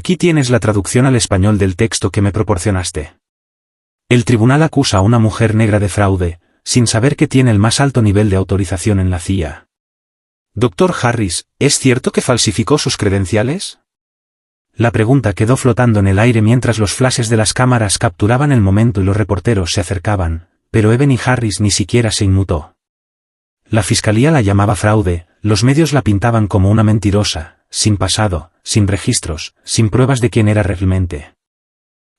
Aquí tienes la traducción al español del texto que me proporcionaste. El tribunal acusa a una mujer negra de fraude, sin saber que tiene el más alto nivel de autorización en la CIA. Dr. Harris, ¿es cierto que falsificó sus credenciales? La pregunta quedó flotando en el aire mientras los flashes de las cámaras capturaban el momento y los reporteros se acercaban, pero Ebony Harris ni siquiera se inmutó. La fiscalía la llamaba fraude, los medios la pintaban como una mentirosa, sin pasado, sin registros, sin pruebas de quién era realmente.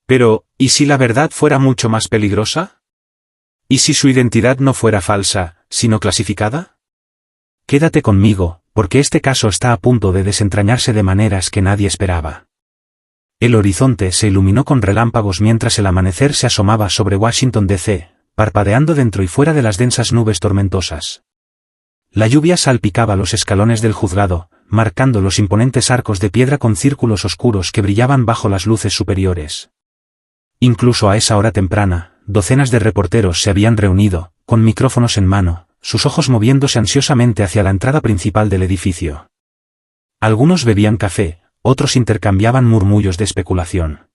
Pero, ¿y si la verdad fuera mucho más peligrosa? ¿Y si su identidad no fuera falsa, sino clasificada? Quédate conmigo, porque este caso está a punto de desentrañarse de maneras que nadie esperaba. El horizonte se iluminó con relámpagos mientras el amanecer se asomaba sobre Washington D.C., parpadeando dentro y fuera de las densas nubes tormentosas. La lluvia salpicaba los escalones del juzgado, marcando los imponentes arcos de piedra con círculos oscuros que brillaban bajo las luces superiores. Incluso a esa hora temprana, docenas de reporteros se habían reunido, con micrófonos en mano, sus ojos moviéndose ansiosamente hacia la entrada principal del edificio. Algunos bebían café, otros intercambiaban murmullos de especulación.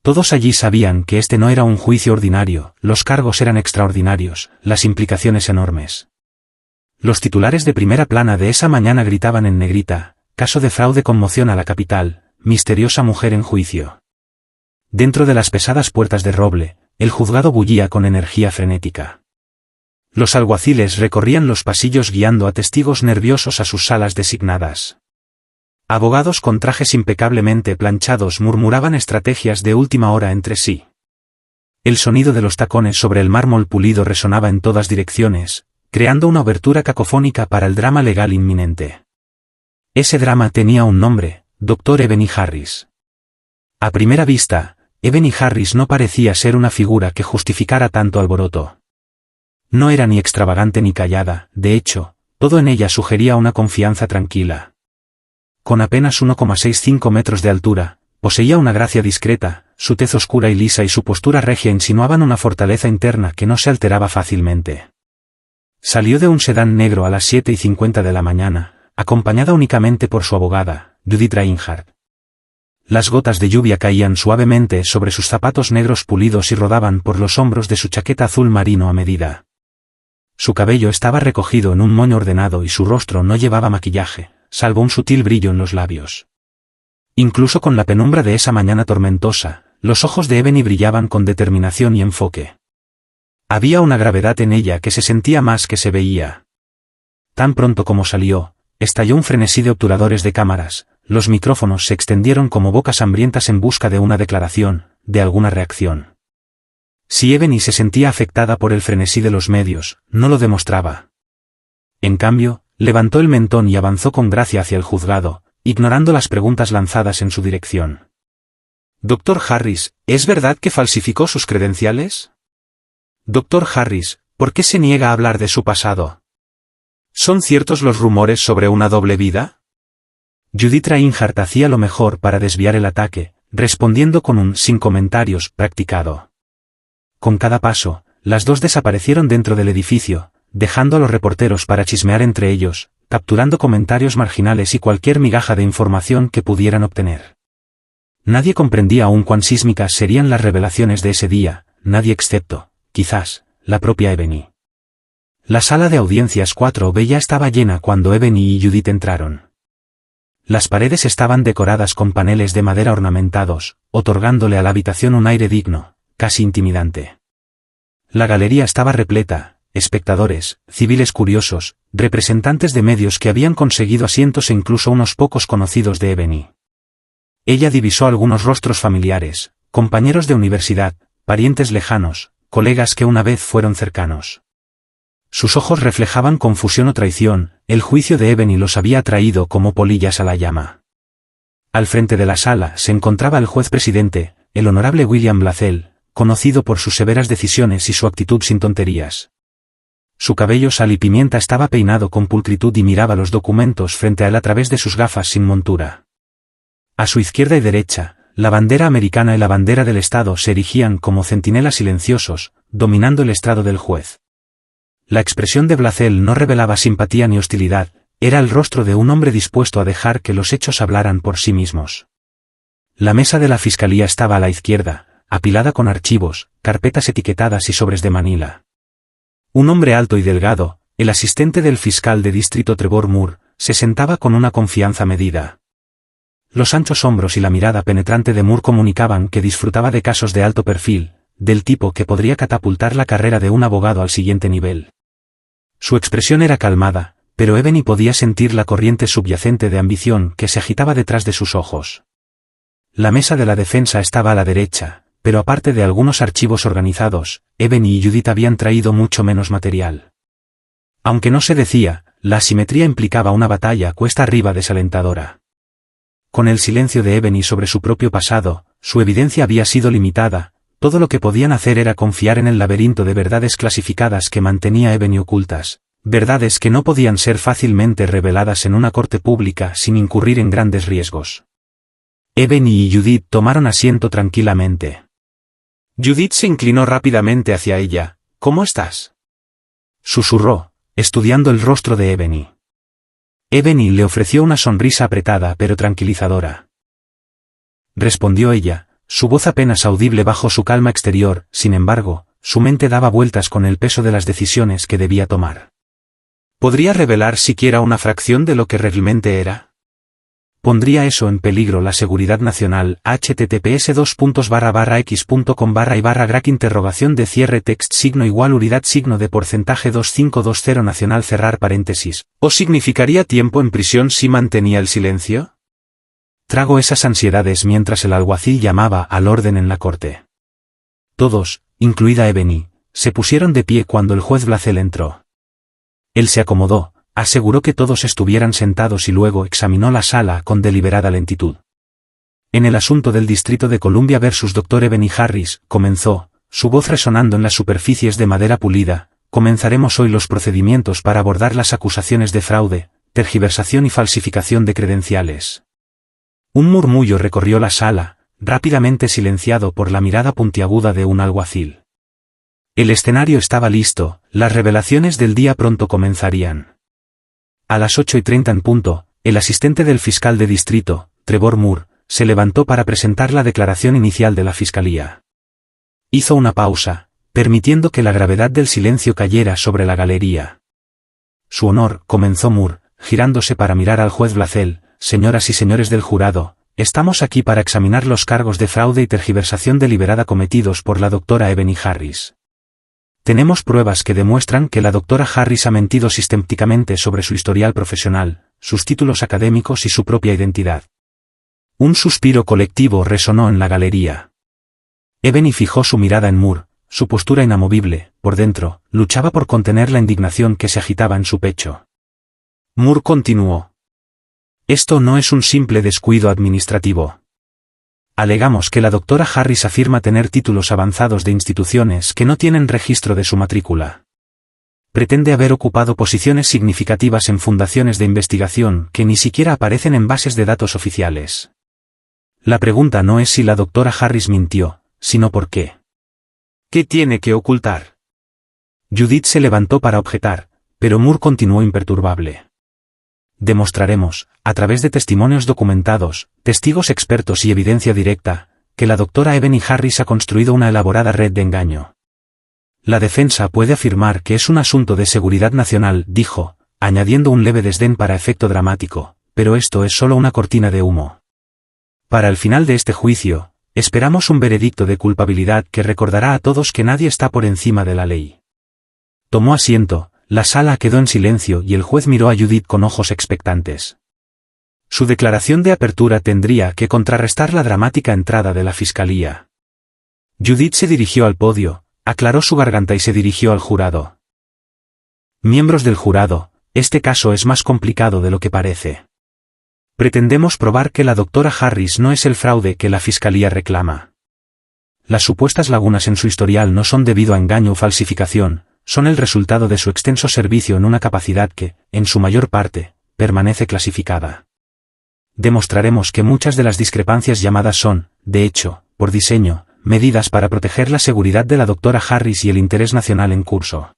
Todos allí sabían que este no era un juicio ordinario, los cargos eran extraordinarios, las implicaciones enormes. Los titulares de primera plana de esa mañana gritaban en negrita: caso de fraude conmociona a la capital, misteriosa mujer en juicio. Dentro de las pesadas puertas de roble, el juzgado bullía con energía frenética. Los alguaciles recorrían los pasillos guiando a testigos nerviosos a sus salas designadas. Abogados con trajes impecablemente planchados murmuraban estrategias de última hora entre sí. El sonido de los tacones sobre el mármol pulido resonaba en todas direcciones, creando una obertura cacofónica para el drama legal inminente. Ese drama tenía un nombre: Dr. Ebony Harris. A primera vista, Ebony Harris no parecía ser una figura que justificara tanto alboroto. No era ni extravagante ni callada, de hecho, todo en ella sugería una confianza tranquila. Con apenas 1,65 metros de altura, poseía una gracia discreta, su tez oscura y lisa y su postura regia insinuaban una fortaleza interna que no se alteraba fácilmente. Salió de un sedán negro a las 7:50 de la mañana, acompañada únicamente por su abogada, Judith Reinhardt. Las gotas de lluvia caían suavemente sobre sus zapatos negros pulidos y rodaban por los hombros de su chaqueta azul marino a medida. Su cabello estaba recogido en un moño ordenado y su rostro no llevaba maquillaje, salvo un sutil brillo en los labios. Incluso con la penumbra de esa mañana tormentosa, los ojos de Ebony brillaban con determinación y enfoque. Había una gravedad en ella que se sentía más que se veía. Tan pronto como salió, estalló un frenesí de obturadores de cámaras, los micrófonos se extendieron como bocas hambrientas en busca de una declaración, de alguna reacción. Si Ebony se sentía afectada por el frenesí de los medios, no lo demostraba. En cambio, levantó el mentón y avanzó con gracia hacia el juzgado, ignorando las preguntas lanzadas en su dirección. Dr. Harris, ¿es verdad que falsificó sus credenciales? Dr. Harris, ¿por qué se niega a hablar de su pasado? ¿Son ciertos los rumores sobre una doble vida? Judith Reinhardt hacía lo mejor para desviar el ataque, respondiendo con un sin comentarios practicado. Con cada paso, las dos desaparecieron dentro del edificio, dejando a los reporteros para chismear entre ellos, capturando comentarios marginales y cualquier migaja de información que pudieran obtener. Nadie comprendía aún cuán sísmicas serían las revelaciones de ese día, nadie excepto, quizás, la propia Ebony. La sala de audiencias 4B ya estaba llena cuando Ebony y Judith entraron. Las paredes estaban decoradas con paneles de madera ornamentados, otorgándole a la habitación un aire digno, casi intimidante. La galería estaba repleta, espectadores, civiles curiosos, representantes de medios que habían conseguido asientos e incluso unos pocos conocidos de Ebony. Ella divisó algunos rostros familiares, compañeros de universidad, parientes lejanos, colegas que una vez fueron cercanos. Sus ojos reflejaban confusión o traición, el juicio de Ebony los había atraído como polillas a la llama. Al frente de la sala se encontraba el juez presidente, el honorable William Blathell, conocido por sus severas decisiones y su actitud sin tonterías. Su cabello sal y pimienta estaba peinado con pulcritud y miraba los documentos frente a él a través de sus gafas sin montura. A su izquierda y derecha, la bandera americana y la bandera del Estado se erigían como centinelas silenciosos, dominando el estrado del juez. La expresión de Blathell no revelaba simpatía ni hostilidad, era el rostro de un hombre dispuesto a dejar que los hechos hablaran por sí mismos. La mesa de la fiscalía estaba a la izquierda, apilada con archivos, carpetas etiquetadas y sobres de Manila. Un hombre alto y delgado, el asistente del fiscal de distrito Trevor Moore, se sentaba con una confianza medida. Los anchos hombros y la mirada penetrante de Moore comunicaban que disfrutaba de casos de alto perfil, del tipo que podría catapultar la carrera de un abogado al siguiente nivel. Su expresión era calmada, pero Ebony podía sentir la corriente subyacente de ambición que se agitaba detrás de sus ojos. La mesa de la defensa estaba a la derecha, pero aparte de algunos archivos organizados, Ebony y Judith habían traído mucho menos material. Aunque no se decía, la asimetría implicaba una batalla cuesta arriba desalentadora. Con el silencio de Ebony sobre su propio pasado, su evidencia había sido limitada, todo lo que podían hacer era confiar en el laberinto de verdades clasificadas que mantenía Ebony ocultas, verdades que no podían ser fácilmente reveladas en una corte pública sin incurrir en grandes riesgos. Ebony y Judith tomaron asiento tranquilamente. Judith se inclinó rápidamente hacia ella. ¿Cómo estás?, susurró, estudiando el rostro de Ebony. Ebony le ofreció una sonrisa apretada pero tranquilizadora. Respondió ella, su voz apenas audible bajo su calma exterior, sin embargo, su mente daba vueltas con el peso de las decisiones que debía tomar. ¿Podría revelar siquiera una fracción de lo que realmente era? ¿Pondría eso en peligro la seguridad nacional? https://x.com/y/grac interrogación de cierre text signo igual unidad signo de porcentaje 2520 nacional cerrar paréntesis. ¿O significaría tiempo en prisión si mantenía el silencio? Trago esas ansiedades mientras el alguacil llamaba al orden en la corte. Todos, incluida Ebony, se pusieron de pie cuando el juez Blacel entró. Él se acomodó, aseguró que todos estuvieran sentados y luego examinó la sala con deliberada lentitud. En el asunto del Distrito de Columbia versus Dr. Ebony Harris, comenzó, su voz resonando en las superficies de madera pulida, comenzaremos hoy los procedimientos para abordar las acusaciones de fraude, tergiversación y falsificación de credenciales. Un murmullo recorrió la sala, rápidamente silenciado por la mirada puntiaguda de un alguacil. El escenario estaba listo, las revelaciones del día pronto comenzarían. A las 8:30 en punto, el asistente del fiscal de distrito, Trevor Moore, se levantó para presentar la declaración inicial de la fiscalía. Hizo una pausa, permitiendo que la gravedad del silencio cayera sobre la galería. Su honor, comenzó Moore, girándose para mirar al juez Blacel, señoras y señores del jurado, estamos aquí para examinar los cargos de fraude y tergiversación deliberada cometidos por la doctora Ebony Harris. Tenemos pruebas que demuestran que la doctora Harris ha mentido sistemáticamente sobre su historial profesional, sus títulos académicos y su propia identidad. Un suspiro colectivo resonó en la galería. Ebony fijó su mirada en Moore, su postura inamovible, por dentro, luchaba por contener la indignación que se agitaba en su pecho. Moore continuó. Esto no es un simple descuido administrativo. Alegamos que la doctora Harris afirma tener títulos avanzados de instituciones que no tienen registro de su matrícula. Pretende haber ocupado posiciones significativas en fundaciones de investigación que ni siquiera aparecen en bases de datos oficiales. La pregunta no es si la doctora Harris mintió, sino por qué. ¿Qué tiene que ocultar? Judith se levantó para objetar, pero Moore continuó imperturbable. Demostraremos, a través de testimonios documentados, testigos expertos y evidencia directa, que la doctora Ebony Harris ha construido una elaborada red de engaño. La defensa puede afirmar que es un asunto de seguridad nacional, dijo, añadiendo un leve desdén para efecto dramático, pero esto es solo una cortina de humo. Para el final de este juicio, esperamos un veredicto de culpabilidad que recordará a todos que nadie está por encima de la ley. Tomó asiento. La sala quedó en silencio y el juez miró a Judith con ojos expectantes. Su declaración de apertura tendría que contrarrestar la dramática entrada de la fiscalía. Judith se dirigió al podio, aclaró su garganta y se dirigió al jurado. Miembros del jurado, este caso es más complicado de lo que parece. Pretendemos probar que la doctora Harris no es el fraude que la fiscalía reclama. Las supuestas lagunas en su historial no son debido a engaño o falsificación, son el resultado de su extenso servicio en una capacidad que, en su mayor parte, permanece clasificada. Demostraremos que muchas de las discrepancias llamadas son, de hecho, por diseño, medidas para proteger la seguridad de la doctora Harris y el interés nacional en curso.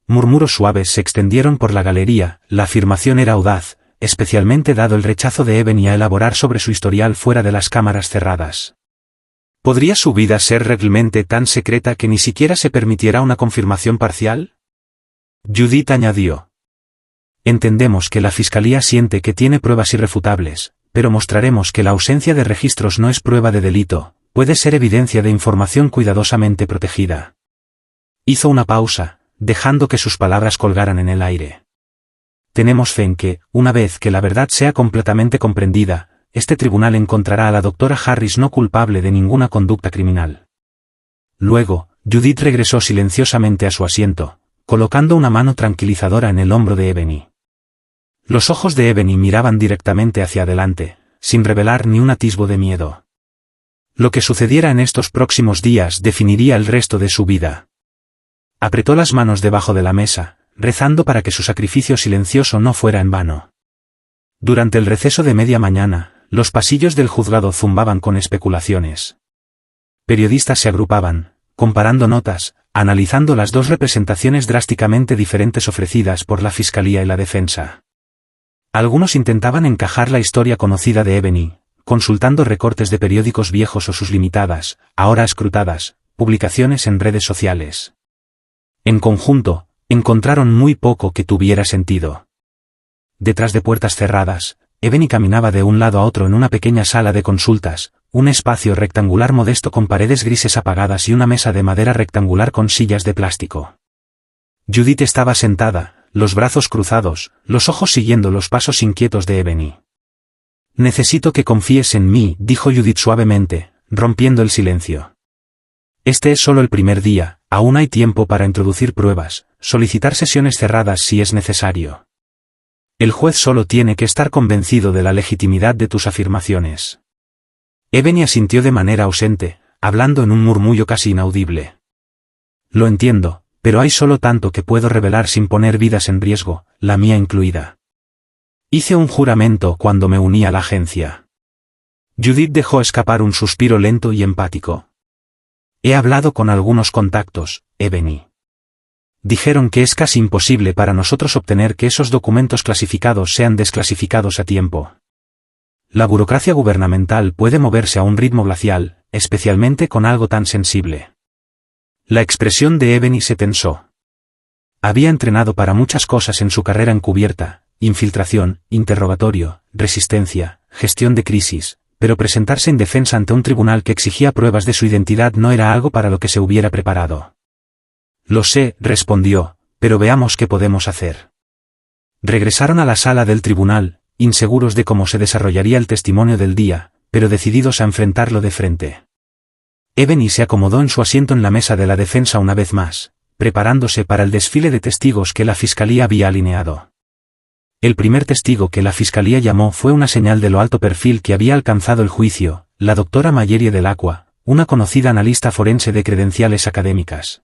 Murmuros suaves se extendieron por la galería, la afirmación era audaz, especialmente dado el rechazo de Ebony a elaborar sobre su historial fuera de las cámaras cerradas. ¿Podría su vida ser realmente tan secreta que ni siquiera se permitiera una confirmación parcial? Judith añadió. Entendemos que la Fiscalía siente que tiene pruebas irrefutables, pero mostraremos que la ausencia de registros no es prueba de delito, puede ser evidencia de información cuidadosamente protegida. Hizo una pausa, dejando que sus palabras colgaran en el aire. Tenemos fe en que, una vez que la verdad sea completamente comprendida, este tribunal encontrará a la doctora Harris no culpable de ninguna conducta criminal. Luego, Judith regresó silenciosamente a su asiento, colocando una mano tranquilizadora en el hombro de Ebony. Los ojos de Ebony miraban directamente hacia adelante, sin revelar ni un atisbo de miedo. Lo que sucediera en estos próximos días definiría el resto de su vida. Apretó las manos debajo de la mesa, rezando para que su sacrificio silencioso no fuera en vano. Durante el receso de media mañana, los pasillos del juzgado zumbaban con especulaciones. Periodistas se agrupaban, comparando notas, analizando las dos representaciones drásticamente diferentes ofrecidas por la Fiscalía y la defensa. Algunos intentaban encajar la historia conocida de Ebony, consultando recortes de periódicos viejos o sus limitadas, ahora escrutadas, publicaciones en redes sociales. En conjunto, encontraron muy poco que tuviera sentido. Detrás de puertas cerradas, Ebony caminaba de un lado a otro en una pequeña sala de consultas, un espacio rectangular modesto con paredes grises apagadas y una mesa de madera rectangular con sillas de plástico. Judith estaba sentada, los brazos cruzados, los ojos siguiendo los pasos inquietos de Ebony. Necesito que confíes en mí, dijo Judith suavemente, rompiendo el silencio. Este es solo el primer día, aún hay tiempo para introducir pruebas, solicitar sesiones cerradas si es necesario. El juez solo tiene que estar convencido de la legitimidad de tus afirmaciones. Ebony asintió de manera ausente, hablando en un murmullo casi inaudible. Lo entiendo, pero hay solo tanto que puedo revelar sin poner vidas en riesgo, la mía incluida. Hice un juramento cuando me uní a la agencia. Judith dejó escapar un suspiro lento y empático. He hablado con algunos contactos, Ebony. Dijeron que es casi imposible para nosotros obtener que esos documentos clasificados sean desclasificados a tiempo. La burocracia gubernamental puede moverse a un ritmo glacial, especialmente con algo tan sensible. La expresión de Ebony se tensó. Había entrenado para muchas cosas en su carrera encubierta, infiltración, interrogatorio, resistencia, gestión de crisis, pero presentarse en defensa ante un tribunal que exigía pruebas de su identidad no era algo para lo que se hubiera preparado. Lo sé, respondió, pero veamos qué podemos hacer. Regresaron a la sala del tribunal, inseguros de cómo se desarrollaría el testimonio del día, pero decididos a enfrentarlo de frente. Ebony se acomodó en su asiento en la mesa de la defensa una vez más, preparándose para el desfile de testigos que la Fiscalía había alineado. El primer testigo que la Fiscalía llamó fue una señal de lo alto perfil que había alcanzado el juicio, la doctora Mayerie Delacqua, una conocida analista forense de credenciales académicas.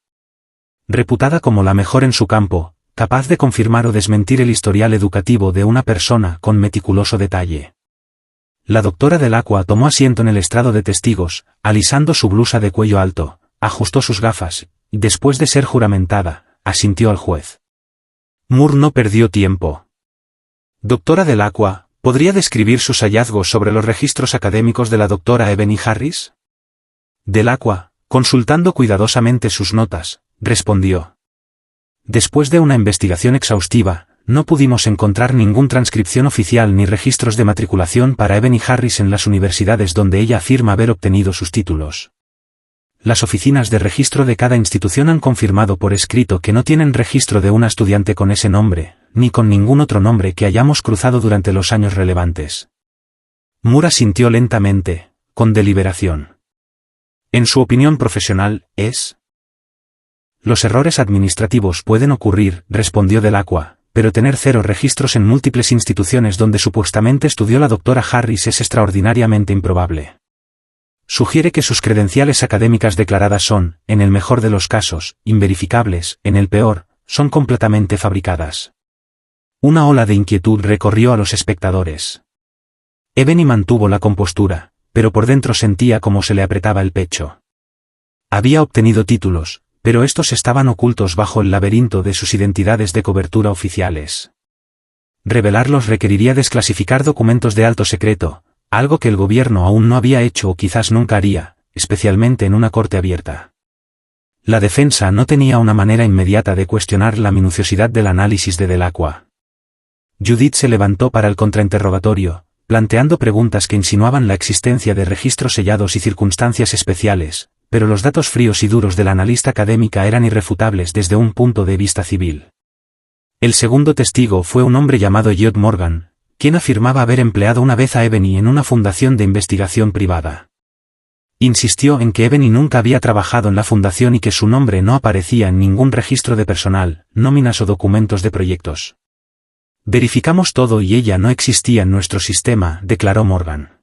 Reputada como la mejor en su campo, capaz de confirmar o desmentir el historial educativo de una persona con meticuloso detalle. La doctora Delacqua tomó asiento en el estrado de testigos, alisando su blusa de cuello alto, ajustó sus gafas, y después de ser juramentada, asintió al juez. Moore no perdió tiempo. Doctora Delacqua, ¿podría describir sus hallazgos sobre los registros académicos de la doctora Ebony Harris? Delacqua, consultando cuidadosamente sus notas, respondió. Después de una investigación exhaustiva, no pudimos encontrar ninguna transcripción oficial ni registros de matriculación para Ebony Harris en las universidades donde ella afirma haber obtenido sus títulos. Las oficinas de registro de cada institución han confirmado por escrito que no tienen registro de una estudiante con ese nombre, ni con ningún otro nombre que hayamos cruzado durante los años relevantes. Moore asintió lentamente, con deliberación. En su opinión profesional, es... Los errores administrativos pueden ocurrir, respondió Delacqua, pero tener 0 registros en múltiples instituciones donde supuestamente estudió la doctora Harris es extraordinariamente improbable. Sugiere que sus credenciales académicas declaradas son, en el mejor de los casos, inverificables, en el peor, son completamente fabricadas. Una ola de inquietud recorrió a los espectadores. Ebony mantuvo la compostura, pero por dentro sentía cómo se le apretaba el pecho. Había obtenido títulos, pero estos estaban ocultos bajo el laberinto de sus identidades de cobertura oficiales. Revelarlos requeriría desclasificar documentos de alto secreto, algo que el gobierno aún no había hecho o quizás nunca haría, especialmente en una corte abierta. La defensa no tenía una manera inmediata de cuestionar la minuciosidad del análisis de Delacroix. Judith se levantó para el contrainterrogatorio, planteando preguntas que insinuaban la existencia de registros sellados y circunstancias especiales, pero los datos fríos y duros de la analista académica eran irrefutables desde un punto de vista civil. El segundo testigo fue un hombre llamado Elliot Morgan, quien afirmaba haber empleado una vez a Ebony en una fundación de investigación privada. Insistió en que Ebony nunca había trabajado en la fundación y que su nombre no aparecía en ningún registro de personal, nóminas o documentos de proyectos. Verificamos todo y ella no existía en nuestro sistema, declaró Morgan.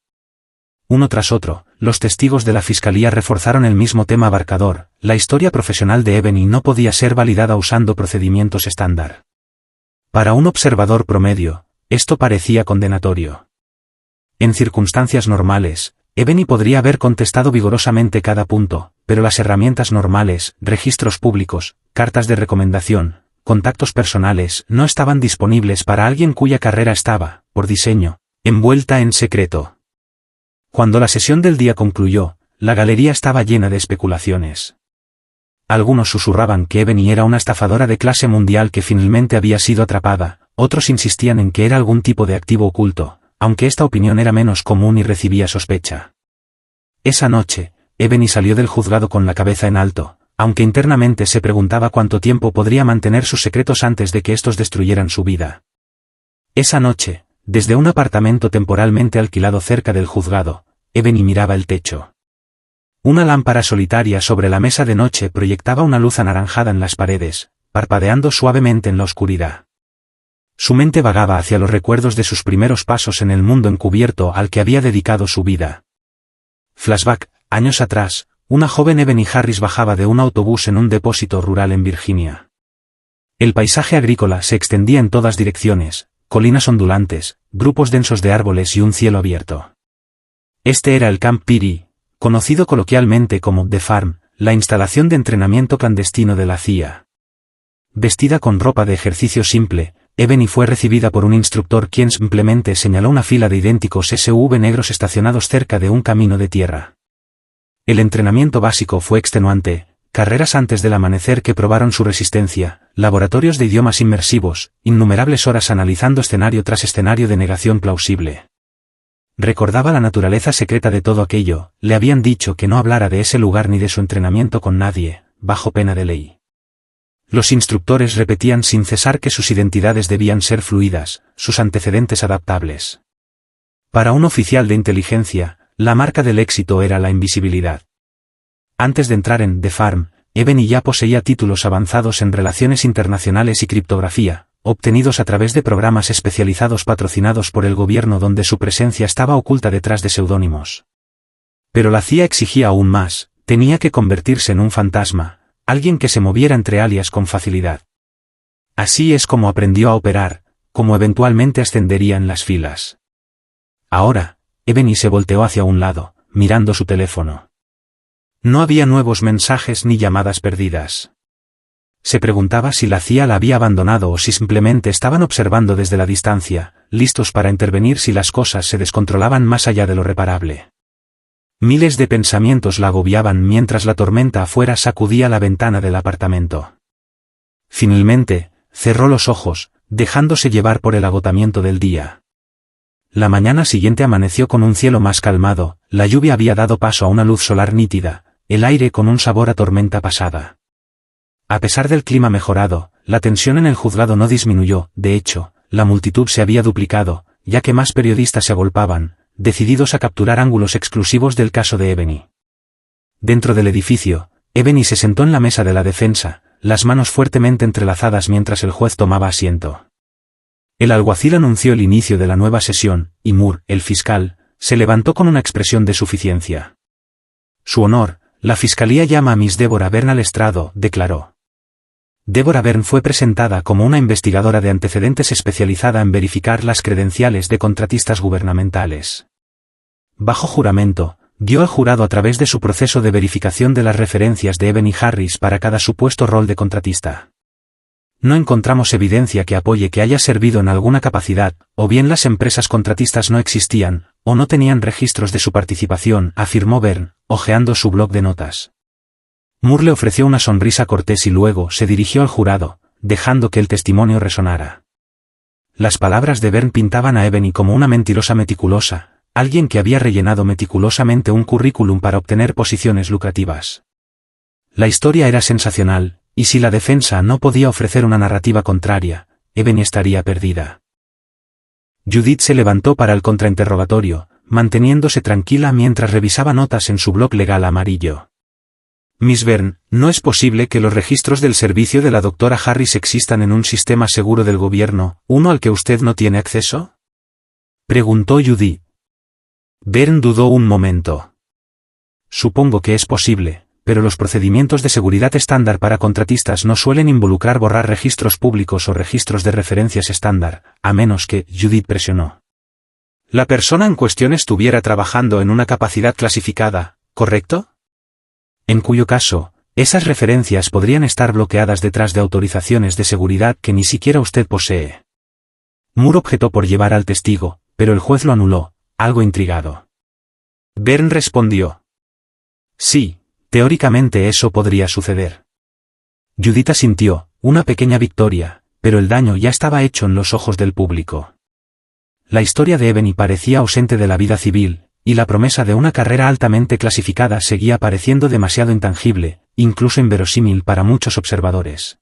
Uno tras otro, los testigos de la fiscalía reforzaron el mismo tema abarcador: la historia profesional de Ebony no podía ser validada usando procedimientos estándar. Para un observador promedio, esto parecía condenatorio. En circunstancias normales, Ebony podría haber contestado vigorosamente cada punto, pero las herramientas normales, registros públicos, cartas de recomendación, contactos personales, no estaban disponibles para alguien cuya carrera estaba, por diseño, envuelta en secreto. Cuando la sesión del día concluyó, la galería estaba llena de especulaciones. Algunos susurraban que Ebony era una estafadora de clase mundial que finalmente había sido atrapada, otros insistían en que era algún tipo de activo oculto, aunque esta opinión era menos común y recibía sospecha. Esa noche, Ebony salió del juzgado con la cabeza en alto, aunque internamente se preguntaba cuánto tiempo podría mantener sus secretos antes de que estos destruyeran su vida. Esa noche, desde un apartamento temporalmente alquilado cerca del juzgado, Ebony miraba el techo. Una lámpara solitaria sobre la mesa de noche proyectaba una luz anaranjada en las paredes, parpadeando suavemente en la oscuridad. Su mente vagaba hacia los recuerdos de sus primeros pasos en el mundo encubierto al que había dedicado su vida. Flashback: años atrás, una joven Ebony Harris bajaba de un autobús en un depósito rural en Virginia. El paisaje agrícola se extendía en todas direcciones, colinas ondulantes, grupos densos de árboles y un cielo abierto. Este era el Camp Peary, conocido coloquialmente como The Farm, la instalación de entrenamiento clandestino de la CIA. Vestida con ropa de ejercicio simple, Ebony fue recibida por un instructor quien simplemente señaló una fila de idénticos SUV negros estacionados cerca de un camino de tierra. El entrenamiento básico fue extenuante, carreras antes del amanecer que probaron su resistencia, laboratorios de idiomas inmersivos, innumerables horas analizando escenario tras escenario de negación plausible. Recordaba la naturaleza secreta de todo aquello, le habían dicho que no hablara de ese lugar ni de su entrenamiento con nadie, bajo pena de ley. Los instructores repetían sin cesar que sus identidades debían ser fluidas, sus antecedentes adaptables. Para un oficial de inteligencia, la marca del éxito era la invisibilidad. Antes de entrar en The Farm, Ebony ya poseía títulos avanzados en relaciones internacionales y criptografía, obtenidos a través de programas especializados patrocinados por el gobierno donde su presencia estaba oculta detrás de seudónimos. Pero la CIA exigía aún más: tenía que convertirse en un fantasma, alguien que se moviera entre alias con facilidad. Así es como aprendió a operar, como eventualmente ascendería en las filas. Ahora, Ebony se volteó hacia un lado, mirando su teléfono. No había nuevos mensajes ni llamadas perdidas. Se preguntaba si la CIA la había abandonado o si simplemente estaban observando desde la distancia, listos para intervenir si las cosas se descontrolaban más allá de lo reparable. Miles de pensamientos la agobiaban mientras la tormenta afuera sacudía la ventana del apartamento. Finalmente, cerró los ojos, dejándose llevar por el agotamiento del día. La mañana siguiente amaneció con un cielo más calmado, la lluvia había dado paso a una luz solar nítida, el aire con un sabor a tormenta pasada. A pesar del clima mejorado, la tensión en el juzgado no disminuyó, de hecho, la multitud se había duplicado, ya que más periodistas se agolpaban, decididos a capturar ángulos exclusivos del caso de Ebony. Dentro del edificio, Ebony se sentó en la mesa de la defensa, las manos fuertemente entrelazadas mientras el juez tomaba asiento. El alguacil anunció el inicio de la nueva sesión, y Moore, el fiscal, se levantó con una expresión de suficiencia. Su honor, la fiscalía llama a Miss Deborah Byrne al estrado, declaró. Deborah Byrne fue presentada como una investigadora de antecedentes especializada en verificar las credenciales de contratistas gubernamentales. Bajo juramento, guió al jurado a través de su proceso de verificación de las referencias de Ebony Harris para cada supuesto rol de contratista. No encontramos evidencia que apoye que haya servido en alguna capacidad, o bien las empresas contratistas no existían, o no tenían registros de su participación, afirmó Byrne, hojeando su bloc de notas. Moore le ofreció una sonrisa cortés y luego se dirigió al jurado, dejando que el testimonio resonara. Las palabras de Byrne pintaban a Ebony como una mentirosa meticulosa, alguien que había rellenado meticulosamente un currículum para obtener posiciones lucrativas. La historia era sensacional, y si la defensa no podía ofrecer una narrativa contraria, Ebony estaría perdida. Judith se levantó para el contrainterrogatorio, manteniéndose tranquila mientras revisaba notas en su bloc legal amarillo. Miss Byrne, ¿no es posible que los registros del servicio de la doctora Harris existan en un sistema seguro del gobierno, uno al que usted no tiene acceso? Preguntó Judith. Byrne dudó un momento. Supongo que es posible, pero los procedimientos de seguridad estándar para contratistas no suelen involucrar borrar registros públicos o registros de referencias estándar, a menos que, Judith presionó. La persona en cuestión estuviera trabajando en una capacidad clasificada, ¿correcto? En cuyo caso, esas referencias podrían estar bloqueadas detrás de autorizaciones de seguridad que ni siquiera usted posee. Moore objetó por llevar al testigo, pero el juez lo anuló, algo intrigado. Byrne respondió. Sí. Teóricamente eso podría suceder. Judith asintió, una pequeña victoria, pero el daño ya estaba hecho en los ojos del público. La historia de Ebony parecía ausente de la vida civil, y la promesa de una carrera altamente clasificada seguía pareciendo demasiado intangible, incluso inverosímil para muchos observadores.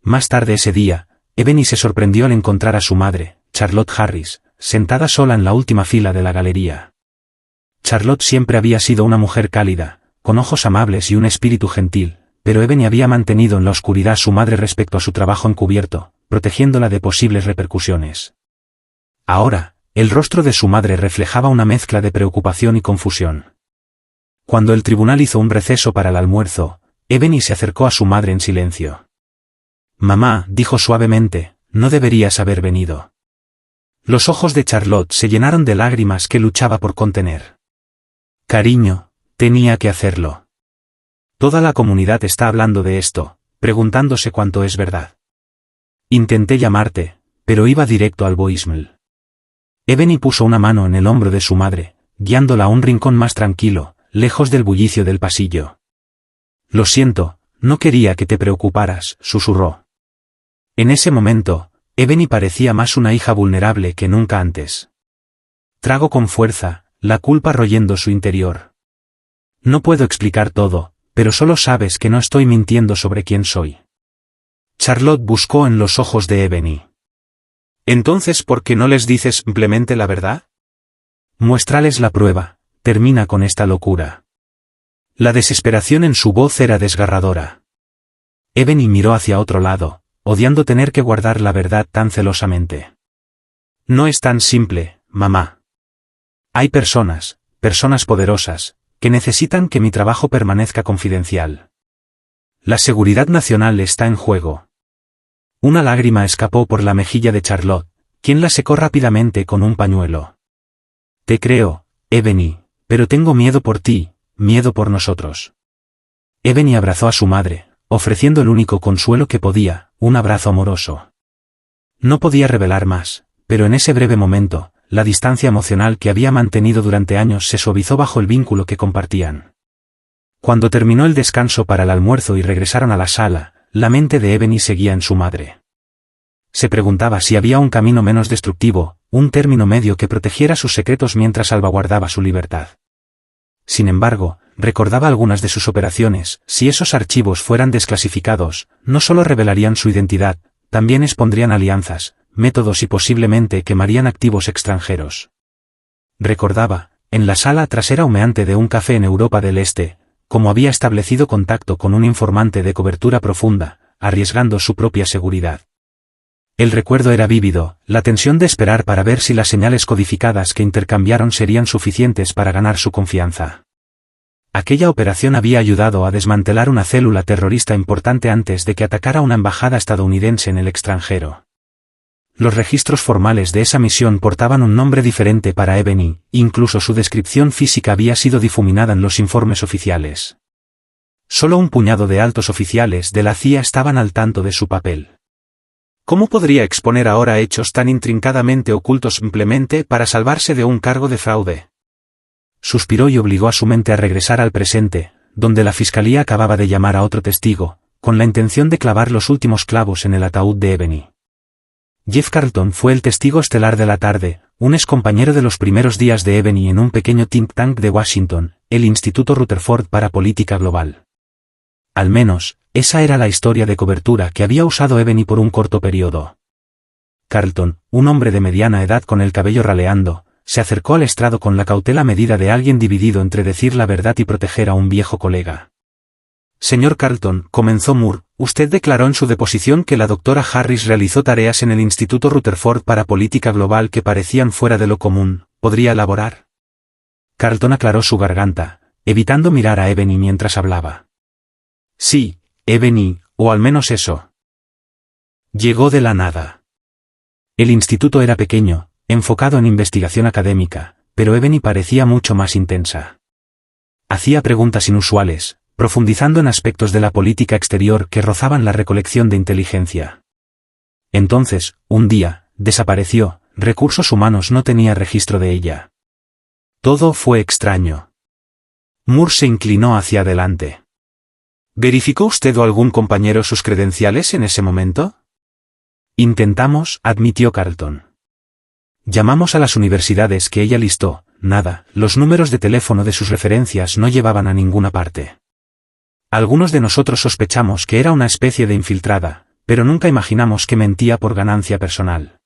Más tarde ese día, Ebony se sorprendió al encontrar a su madre, Charlotte Harris, sentada sola en la última fila de la galería. Charlotte siempre había sido una mujer cálida, con ojos amables y un espíritu gentil, pero Ebony había mantenido en la oscuridad a su madre respecto a su trabajo encubierto, protegiéndola de posibles repercusiones. Ahora, el rostro de su madre reflejaba una mezcla de preocupación y confusión. Cuando el tribunal hizo un receso para el almuerzo, Ebony se acercó a su madre en silencio. Mamá, dijo suavemente, no deberías haber venido. Los ojos de Charlotte se llenaron de lágrimas que luchaba por contener. Cariño, tenía que hacerlo. Toda la comunidad está hablando de esto, preguntándose cuánto es verdad. Intenté llamarte, pero iba directo al voicemail. Ebony puso una mano en el hombro de su madre, guiándola a un rincón más tranquilo, lejos del bullicio del pasillo. Lo siento, no quería que te preocuparas, susurró. En ese momento, Ebony parecía más una hija vulnerable que nunca antes. Tragó con fuerza, la culpa royendo su interior. No puedo explicar todo, pero solo sabes que no estoy mintiendo sobre quién soy. Charlotte buscó en los ojos de Ebony. Entonces, ¿por qué no les dices simplemente la verdad? Muéstrales la prueba, termina con esta locura. La desesperación en su voz era desgarradora. Ebony miró hacia otro lado, odiando tener que guardar la verdad tan celosamente. No es tan simple, mamá. Hay personas poderosas, que necesitan que mi trabajo permanezca confidencial. La seguridad nacional está en juego. Una lágrima escapó por la mejilla de Charlotte, quien la secó rápidamente con un pañuelo. Te creo, Ebony, pero tengo miedo por ti, miedo por nosotros. Ebony abrazó a su madre, ofreciendo el único consuelo que podía, un abrazo amoroso. No podía revelar más, pero en ese breve momento, la distancia emocional que había mantenido durante años se suavizó bajo el vínculo que compartían. Cuando terminó el descanso para el almuerzo y regresaron a la sala, la mente de Ebony seguía en su madre. Se preguntaba si había un camino menos destructivo, un término medio que protegiera sus secretos mientras salvaguardaba su libertad. Sin embargo, recordaba algunas de sus operaciones. Si esos archivos fueran desclasificados, no solo revelarían su identidad, también expondrían alianzas, métodos y posiblemente quemarían activos extranjeros. Recordaba, en la sala trasera humeante de un café en Europa del Este, cómo había establecido contacto con un informante de cobertura profunda, arriesgando su propia seguridad. El recuerdo era vívido, la tensión de esperar para ver si las señales codificadas que intercambiaron serían suficientes para ganar su confianza. Aquella operación había ayudado a desmantelar una célula terrorista importante antes de que atacara una embajada estadounidense en el extranjero. Los registros formales de esa misión portaban un nombre diferente para Ebony, incluso su descripción física había sido difuminada en los informes oficiales. Solo un puñado de altos oficiales de la CIA estaban al tanto de su papel. ¿Cómo podría exponer ahora hechos tan intrincadamente ocultos simplemente para salvarse de un cargo de fraude? Suspiró y obligó a su mente a regresar al presente, donde la fiscalía acababa de llamar a otro testigo, con la intención de clavar los últimos clavos en el ataúd de Ebony. Jeff Carlton fue el testigo estelar de la tarde, un excompañero de los primeros días de Ebony en un pequeño think tank de Washington, el Instituto Rutherford para Política Global. Al menos, esa era la historia de cobertura que había usado Ebony por un corto periodo. Carlton, un hombre de mediana edad con el cabello raleando, se acercó al estrado con la cautela medida de alguien dividido entre decir la verdad y proteger a un viejo colega. Señor Carlton, comenzó Moore, usted declaró en su deposición que la doctora Harris realizó tareas en el Instituto Rutherford para Política Global que parecían fuera de lo común. ¿Podría elaborar? Carlton aclaró su garganta, evitando mirar a Ebony mientras hablaba. Sí, Ebony, o al menos eso. Llegó de la nada. El instituto era pequeño, enfocado en investigación académica, pero Ebony parecía mucho más intensa. Hacía preguntas inusuales, profundizando en aspectos de la política exterior que rozaban la recolección de inteligencia. Entonces, un día, desapareció, Recursos Humanos no tenía registro de ella. Todo fue extraño. Moore se inclinó hacia adelante. ¿Verificó usted o algún compañero sus credenciales en ese momento? Intentamos, admitió Carlton. Llamamos a las universidades que ella listó, nada, los números de teléfono de sus referencias no llevaban a ninguna parte. Algunos de nosotros sospechamos que era una especie de infiltrada, pero nunca imaginamos que mentía por ganancia personal.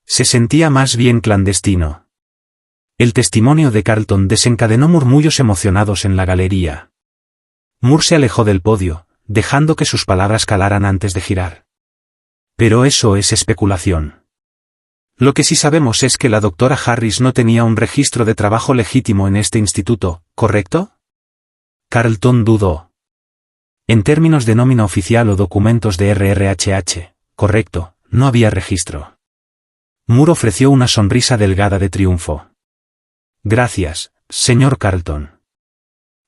Se sentía más bien clandestino. El testimonio de Carlton desencadenó murmullos emocionados en la galería. Moore se alejó del podio, dejando que sus palabras calaran antes de girar. Pero eso es especulación. Lo que sí sabemos es que la doctora Harris no tenía un registro de trabajo legítimo en este instituto, ¿correcto? Carlton dudó. En términos de nómina oficial o documentos de RRHH, correcto, no había registro. Moore ofreció una sonrisa delgada de triunfo. Gracias, señor Carlton.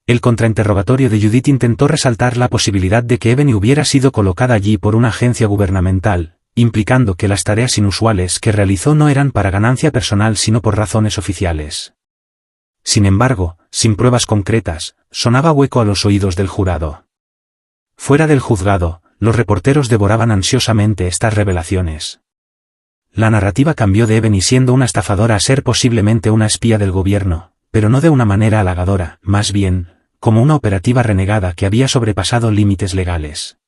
El contrainterrogatorio de Judith intentó resaltar la posibilidad de que Ebony hubiera sido colocada allí por una agencia gubernamental, implicando que las tareas inusuales que realizó no eran para ganancia personal sino por razones oficiales. Sin embargo, sin pruebas concretas, sonaba hueco a los oídos del jurado. Fuera del juzgado, los reporteros devoraban ansiosamente estas revelaciones. La narrativa cambió de Ebony siendo una estafadora a ser posiblemente una espía del gobierno, pero no de una manera halagadora, más bien, como una operativa renegada que había sobrepasado límites legales.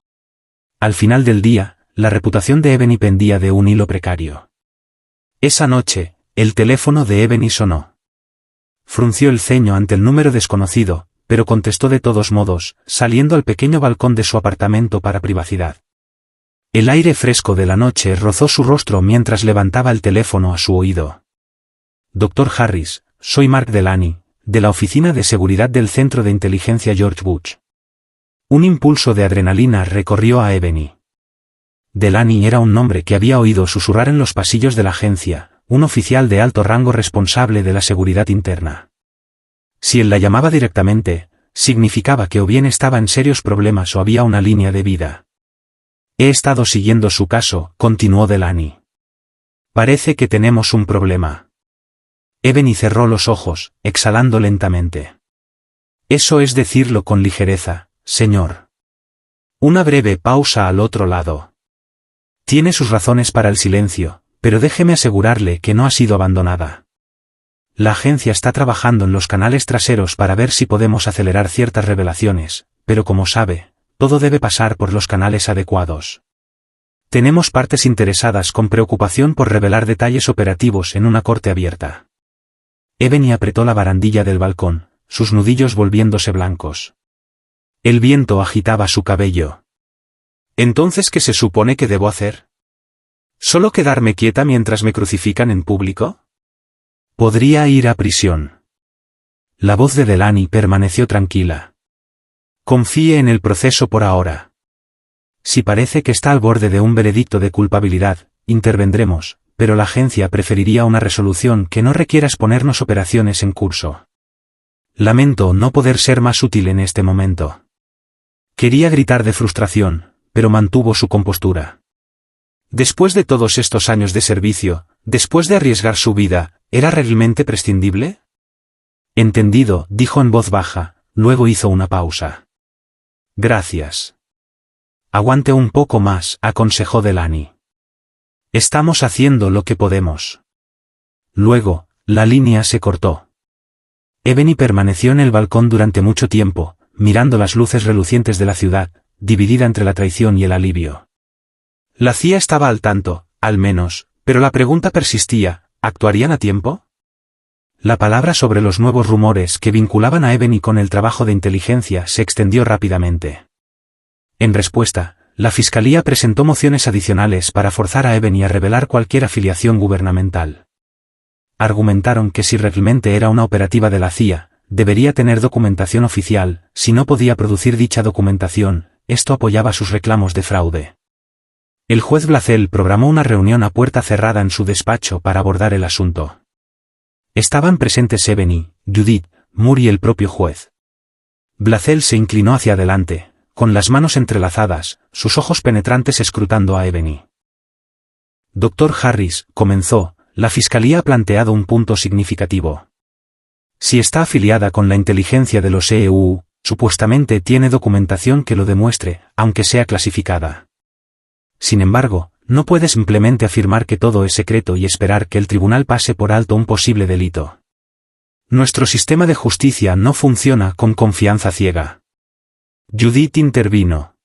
Al final del día, la reputación de Ebony pendía de un hilo precario. Esa noche, el teléfono de Ebony sonó. Frunció el ceño ante el número desconocido, pero contestó de todos modos, saliendo al pequeño balcón de su apartamento para privacidad. El aire fresco de la noche rozó su rostro mientras levantaba el teléfono a su oído. Dr. Harris, soy Mark Delaney, de la Oficina de Seguridad del Centro de Inteligencia George Bush. Un impulso de adrenalina recorrió a Ebony. Delaney era un nombre que había oído susurrar en los pasillos de la agencia, un oficial de alto rango responsable de la seguridad interna. Si él la llamaba directamente, significaba que o bien estaba en serios problemas o había una línea de vida. He estado siguiendo su caso, continuó Delaney. Parece que tenemos un problema. Ebony cerró los ojos, exhalando lentamente. Eso es decirlo con ligereza, señor. Una breve pausa al otro lado. Tiene sus razones para el silencio, pero déjeme asegurarle que no ha sido abandonada. La agencia está trabajando en los canales traseros para ver si podemos acelerar ciertas revelaciones, pero como sabe, todo debe pasar por los canales adecuados. Tenemos partes interesadas con preocupación por revelar detalles operativos en una corte abierta. Ebony apretó la barandilla del balcón, sus nudillos volviéndose blancos. El viento agitaba su cabello. ¿Entonces qué se supone que debo hacer? ¿Solo quedarme quieta mientras me crucifican en público? Podría ir a prisión. La voz de Delaney permaneció tranquila. Confíe en el proceso por ahora. Si parece que está al borde de un veredicto de culpabilidad, intervendremos, pero la agencia preferiría una resolución que no requiera exponernos operaciones en curso. Lamento no poder ser más útil en este momento. Quería gritar de frustración, pero mantuvo su compostura. Después de todos estos años de servicio, después de arriesgar su vida, ¿era realmente prescindible? Entendido, dijo en voz baja, luego hizo una pausa. Gracias. Aguante un poco más, aconsejó Delaney. Estamos haciendo lo que podemos. Luego, la línea se cortó. Ebony permaneció en el balcón durante mucho tiempo, mirando las luces relucientes de la ciudad, dividida entre la traición y el alivio. La CIA estaba al tanto, al menos, pero la pregunta persistía, ¿actuarían a tiempo? La palabra sobre los nuevos rumores que vinculaban a Ebony con el trabajo de inteligencia se extendió rápidamente. En respuesta, la Fiscalía presentó mociones adicionales para forzar a Ebony a revelar cualquier afiliación gubernamental. Argumentaron que si realmente era una operativa de la CIA, debería tener documentación oficial, si no podía producir dicha documentación, esto apoyaba sus reclamos de fraude. El juez Blacel programó una reunión a puerta cerrada en su despacho para abordar el asunto. Estaban presentes Ebony, Judith, Moore y el propio juez. Blacel se inclinó hacia adelante, con las manos entrelazadas, sus ojos penetrantes escrutando a Ebony. Dr. Harris, comenzó, la Fiscalía ha planteado un punto significativo. Si está afiliada con la inteligencia de los EU, supuestamente tiene documentación que lo demuestre, aunque sea clasificada. Sin embargo, no puede simplemente afirmar que todo es secreto y esperar que el tribunal pase por alto un posible delito. Nuestro sistema de justicia no funciona con confianza ciega. Judith intervino.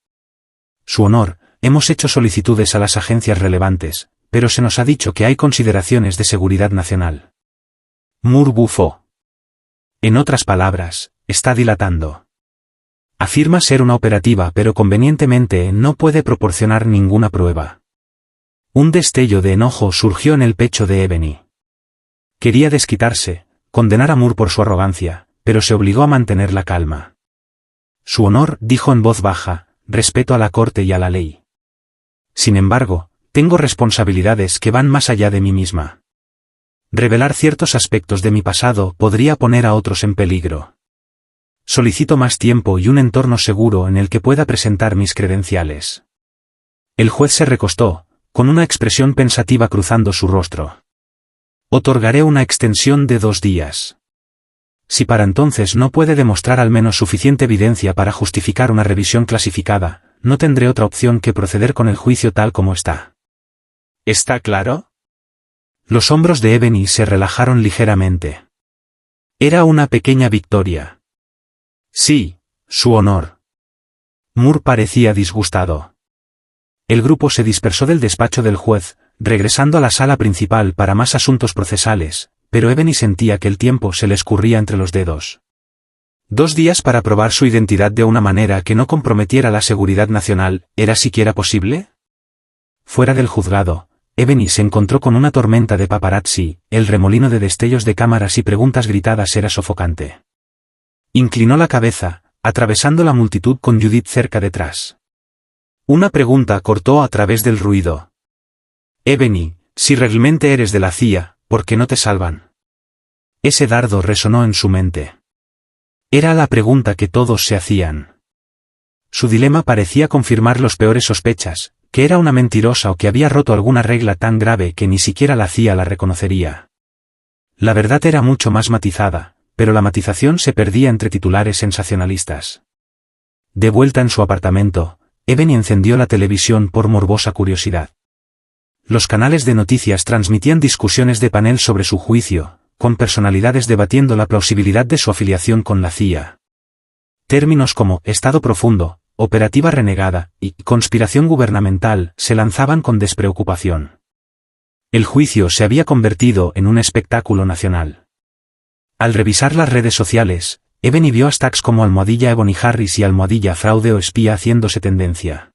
Su honor, hemos hecho solicitudes a las agencias relevantes, pero se nos ha dicho que hay consideraciones de seguridad nacional. Moore bufó. En otras palabras, está dilatando. Afirma ser una operativa pero convenientemente no puede proporcionar ninguna prueba. Un destello de enojo surgió en el pecho de Ebony. Quería desquitarse, condenar a Moore por su arrogancia, pero se obligó a mantener la calma. Su honor, dijo en voz baja, respeto a la corte y a la ley. Sin embargo, tengo responsabilidades que van más allá de mí misma. Revelar ciertos aspectos de mi pasado podría poner a otros en peligro. Solicito más tiempo y un entorno seguro en el que pueda presentar mis credenciales. El juez se recostó, con una expresión pensativa cruzando su rostro. Otorgaré una extensión de 2 días. Si para entonces no puede demostrar al menos suficiente evidencia para justificar una revisión clasificada, no tendré otra opción que proceder con el juicio tal como está. ¿Está claro? Los hombros de Ebony se relajaron ligeramente. Era una pequeña victoria. Sí, su honor. Moore parecía disgustado. El grupo se dispersó del despacho del juez, regresando a la sala principal para más asuntos procesales, pero Ebony sentía que el tiempo se le escurría entre los dedos. 2 días para probar su identidad de una manera que no comprometiera la seguridad nacional, ¿era siquiera posible? Fuera del juzgado, Ebony se encontró con una tormenta de paparazzi, el remolino de destellos de cámaras y preguntas gritadas era sofocante. Inclinó la cabeza, atravesando la multitud con Judith cerca detrás. Una pregunta cortó a través del ruido. Ebony, si realmente eres de la CIA, ¿por qué no te salvan? Ese dardo resonó en su mente. Era la pregunta que todos se hacían. Su dilema parecía confirmar los peores sospechas, que era una mentirosa o que había roto alguna regla tan grave que ni siquiera la CIA la reconocería. La verdad era mucho más matizada, pero la matización se perdía entre titulares sensacionalistas. De vuelta en su apartamento, Ebony encendió la televisión por morbosa curiosidad. Los canales de noticias transmitían discusiones de panel sobre su juicio, con personalidades debatiendo la plausibilidad de su afiliación con la CIA. Términos como Estado profundo, operativa renegada y conspiración gubernamental se lanzaban con despreocupación. El juicio se había convertido en un espectáculo nacional. Al revisar las redes sociales, Ebony vio hashtags como almohadilla Ebony Harris y almohadilla fraude o espía haciéndose tendencia.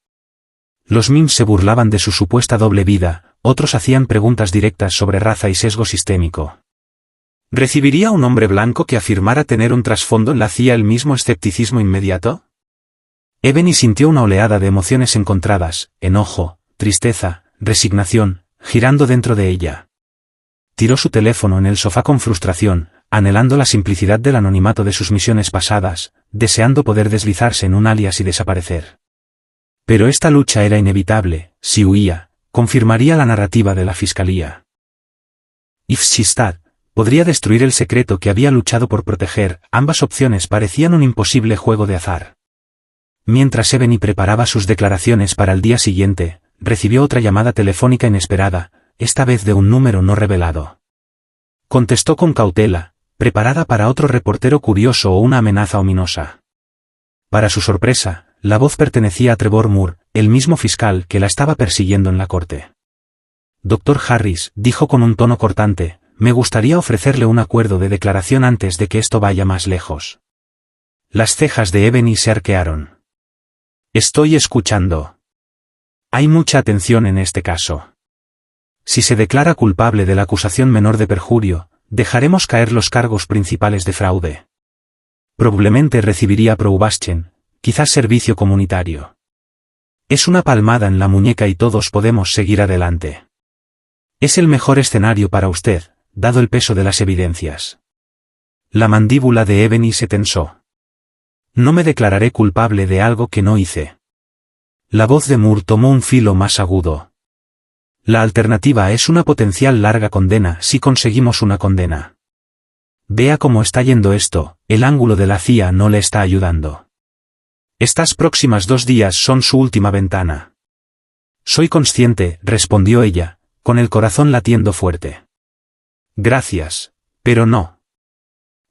Los memes se burlaban de su supuesta doble vida, otros hacían preguntas directas sobre raza y sesgo sistémico. ¿Recibiría un hombre blanco que afirmara tener un trasfondo en la CIA el mismo escepticismo inmediato? Ebony sintió una oleada de emociones encontradas, enojo, tristeza, resignación, girando dentro de ella. Tiró su teléfono en el sofá con frustración, anhelando la simplicidad del anonimato de sus misiones pasadas, deseando poder deslizarse en un alias y desaparecer. Pero esta lucha era inevitable, si huía, confirmaría la narrativa de la fiscalía. Ifshistad podría destruir el secreto que había luchado por proteger. Ambas opciones parecían un imposible juego de azar. Mientras Ebony preparaba sus declaraciones para el día siguiente, recibió otra llamada telefónica inesperada, esta vez de un número no revelado. Contestó con cautela, preparada para otro reportero curioso o una amenaza ominosa. Para su sorpresa, la voz pertenecía a Trevor Moore, el mismo fiscal que la estaba persiguiendo en la corte. Dr. Harris, dijo con un tono cortante, me gustaría ofrecerle un acuerdo de declaración antes de que esto vaya más lejos. Las cejas de Ebony se arquearon. Estoy escuchando. Hay mucha atención en este caso. Si se declara culpable de la acusación menor de perjurio, dejaremos caer los cargos principales de fraude. Probablemente recibiría probation, quizás servicio comunitario. Es una palmada en la muñeca y todos podemos seguir adelante. Es el mejor escenario para usted, dado el peso de las evidencias. La mandíbula de Ebony se tensó. No me declararé culpable de algo que no hice. La voz de Moore tomó un filo más agudo. La alternativa es una potencial larga condena si conseguimos una condena. Vea cómo está yendo esto, el ángulo de la CIA no le está ayudando. Estas próximas 2 días son su última ventana. Soy consciente, respondió ella, con el corazón latiendo fuerte. Gracias, pero no.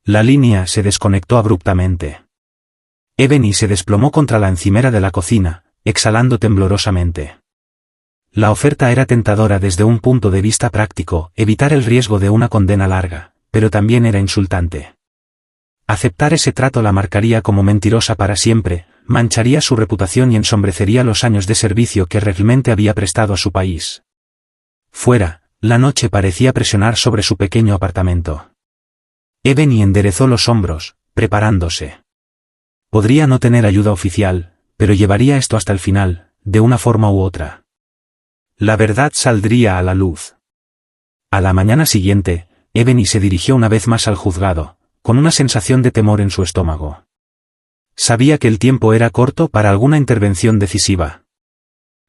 La línea se desconectó abruptamente. Ebony se desplomó contra la encimera de la cocina, exhalando temblorosamente. La oferta era tentadora desde un punto de vista práctico, evitar el riesgo de una condena larga, pero también era insultante. Aceptar ese trato la marcaría como mentirosa para siempre, mancharía su reputación y ensombrecería los años de servicio que realmente había prestado a su país. Fuera, la noche parecía presionar sobre su pequeño apartamento. Ebony enderezó los hombros, preparándose. Podría no tener ayuda oficial, pero llevaría esto hasta el final, de una forma u otra. La verdad saldría a la luz. A la mañana siguiente, Ebony se dirigió una vez más al juzgado, con una sensación de temor en su estómago. Sabía que el tiempo era corto para alguna intervención decisiva.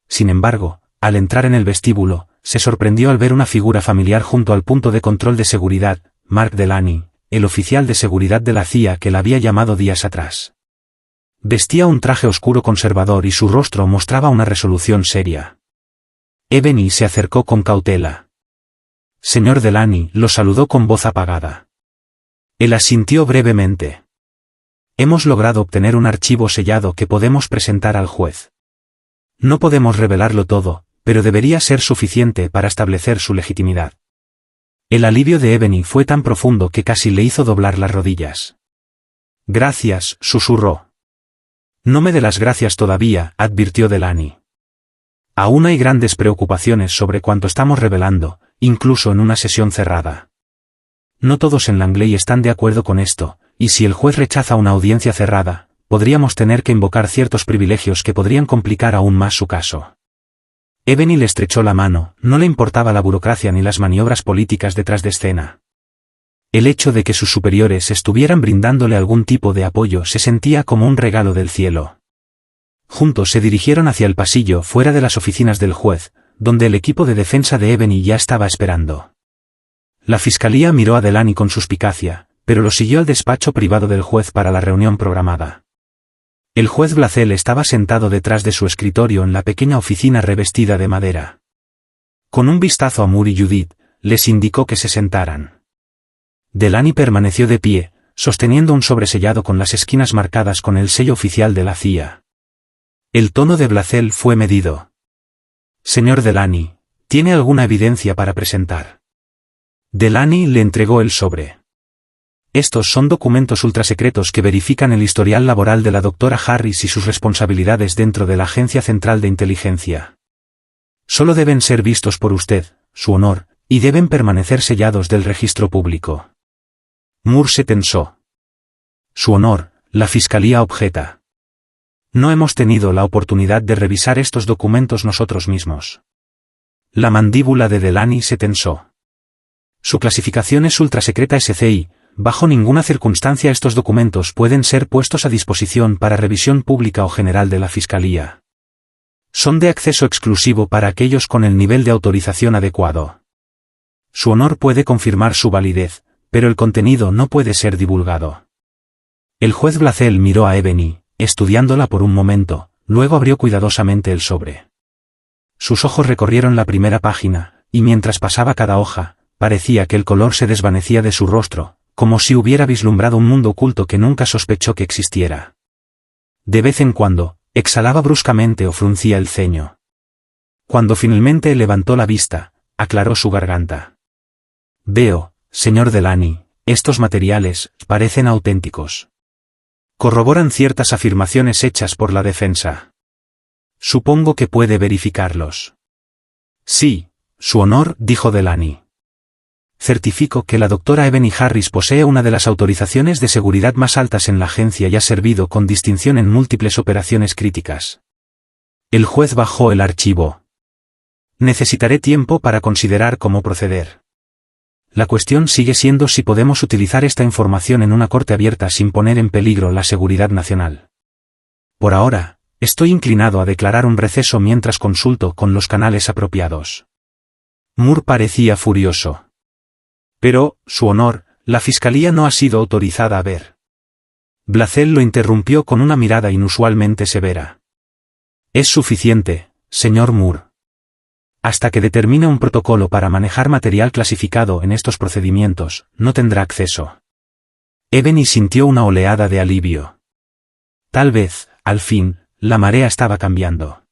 Sin embargo, al entrar en el vestíbulo, se sorprendió al ver una figura familiar junto al punto de control de seguridad, Mark Delaney, el oficial de seguridad de la CIA que la había llamado días atrás. Vestía un traje oscuro conservador y su rostro mostraba una resolución seria. Ebony se acercó con cautela. Señor Delaney, lo saludó con voz apagada. Él asintió brevemente. Hemos logrado obtener un archivo sellado que podemos presentar al juez. No podemos revelarlo todo, pero debería ser suficiente para establecer su legitimidad. El alivio de Ebony fue tan profundo que casi le hizo doblar las rodillas. Gracias, susurró. No me dé las gracias todavía, advirtió Delaney. Aún hay grandes preocupaciones sobre cuánto estamos revelando, incluso en una sesión cerrada. No todos en Langley están de acuerdo con esto, y si el juez rechaza una audiencia cerrada, podríamos tener que invocar ciertos privilegios que podrían complicar aún más su caso. Ebony le estrechó la mano, no le importaba la burocracia ni las maniobras políticas detrás de escena. El hecho de que sus superiores estuvieran brindándole algún tipo de apoyo se sentía como un regalo del cielo. Juntos se dirigieron hacia el pasillo fuera de las oficinas del juez, donde el equipo de defensa de Ebony ya estaba esperando. La fiscalía miró a Delaney con suspicacia, pero lo siguió al despacho privado del juez para la reunión programada. El juez Blacel estaba sentado detrás de su escritorio en la pequeña oficina revestida de madera. Con un vistazo a Moore y Judith, les indicó que se sentaran. Delaney permaneció de pie, sosteniendo un sobresellado con las esquinas marcadas con el sello oficial de la CIA. El tono de Blacel fue medido. Señor Delaney, ¿tiene alguna evidencia para presentar? Delaney le entregó el sobre. Estos son documentos ultrasecretos que verifican el historial laboral de la doctora Harris y sus responsabilidades dentro de la Agencia Central de Inteligencia. Solo deben ser vistos por usted, su honor, y deben permanecer sellados del registro público. Moore se tensó. Su honor, la fiscalía objeta. No hemos tenido la oportunidad de revisar estos documentos nosotros mismos. La mandíbula de Delaney se tensó. Su clasificación es ultrasecreta SCI, bajo ninguna circunstancia estos documentos pueden ser puestos a disposición para revisión pública o general de la fiscalía. Son de acceso exclusivo para aquellos con el nivel de autorización adecuado. Su honor puede confirmar su validez, pero el contenido no puede ser divulgado. El juez Blacel miró a Ebony, estudiándola por un momento, luego abrió cuidadosamente el sobre. Sus ojos recorrieron la primera página, y mientras pasaba cada hoja, parecía que el color se desvanecía de su rostro, como si hubiera vislumbrado un mundo oculto que nunca sospechó que existiera. De vez en cuando, exhalaba bruscamente o fruncía el ceño. Cuando finalmente levantó la vista, aclaró su garganta. Veo, señor Delany, estos materiales parecen auténticos. Corroboran ciertas afirmaciones hechas por la defensa. Supongo que puede verificarlos. Sí, su honor, dijo Delany. Certifico que la doctora Ebony Harris posee una de las autorizaciones de seguridad más altas en la agencia y ha servido con distinción en múltiples operaciones críticas. El juez bajó el archivo. Necesitaré tiempo para considerar cómo proceder. La cuestión sigue siendo si podemos utilizar esta información en una corte abierta sin poner en peligro la seguridad nacional. Por ahora, estoy inclinado a declarar un receso mientras consulto con los canales apropiados. Moore parecía furioso. Pero, su honor, la fiscalía no ha sido autorizada a ver. Blacel lo interrumpió con una mirada inusualmente severa. Es suficiente, señor Moore. Hasta que determine un protocolo para manejar material clasificado en estos procedimientos, no tendrá acceso. Ebony sintió una oleada de alivio. Tal vez, al fin, la marea estaba cambiando.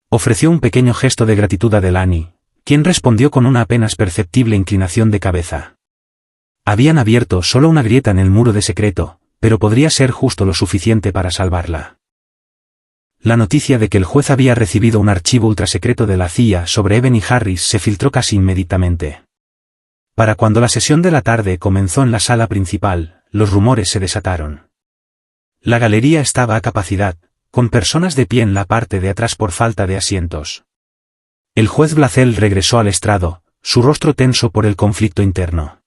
Ofreció un pequeño gesto de gratitud a Delany, quien respondió con una apenas perceptible inclinación de cabeza. Habían abierto solo una grieta en el muro de secreto, pero podría ser justo lo suficiente para salvarla. La noticia de que el juez había recibido un archivo ultrasecreto de la CIA sobre Ebony Harris se filtró casi inmediatamente. Para cuando la sesión de la tarde comenzó en la sala principal, los rumores se desataron. La galería estaba a capacidad, con personas de pie en la parte de atrás por falta de asientos. El juez Blacel regresó al estrado, su rostro tenso por el conflicto interno.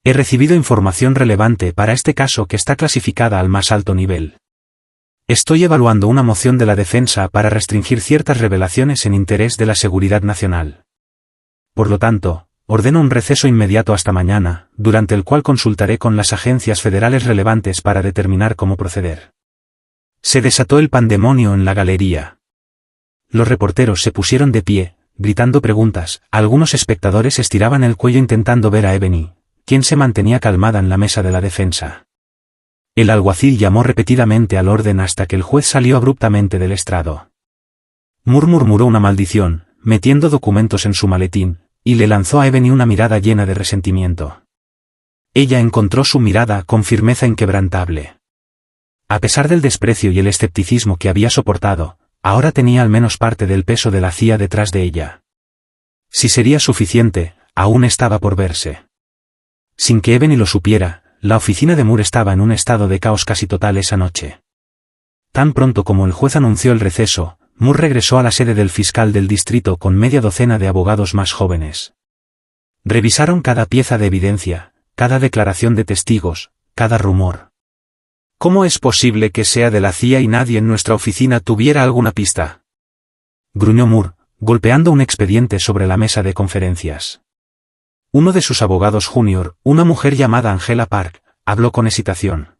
He recibido información relevante para este caso que está clasificada al más alto nivel. Estoy evaluando una moción de la defensa para restringir ciertas revelaciones en interés de la seguridad nacional. Por lo tanto, ordeno un receso inmediato hasta mañana, durante el cual consultaré con las agencias federales relevantes para determinar cómo proceder. Se desató el pandemonio en la galería. Los reporteros se pusieron de pie, gritando preguntas, algunos espectadores estiraban el cuello intentando ver a Ebony, quien se mantenía calmada en la mesa de la defensa. El alguacil llamó repetidamente al orden hasta que el juez salió abruptamente del estrado. Moore murmuró una maldición, metiendo documentos en su maletín, y le lanzó a Ebony una mirada llena de resentimiento. Ella encontró su mirada con firmeza inquebrantable. A pesar del desprecio y el escepticismo que había soportado, ahora tenía al menos parte del peso de la CIA detrás de ella. Si sería suficiente, aún estaba por verse. Sin que Ebony lo supiera, la oficina de Moore estaba en un estado de caos casi total esa noche. Tan pronto como el juez anunció el receso, Moore regresó a la sede del fiscal del distrito con media docena de abogados más jóvenes. Revisaron cada pieza de evidencia, cada declaración de testigos, cada rumor. ¿Cómo es posible que sea de la CIA y nadie en nuestra oficina tuviera alguna pista?, gruñó Moore, golpeando un expediente sobre la mesa de conferencias. Uno de sus abogados junior, una mujer llamada Angela Park, habló con hesitación.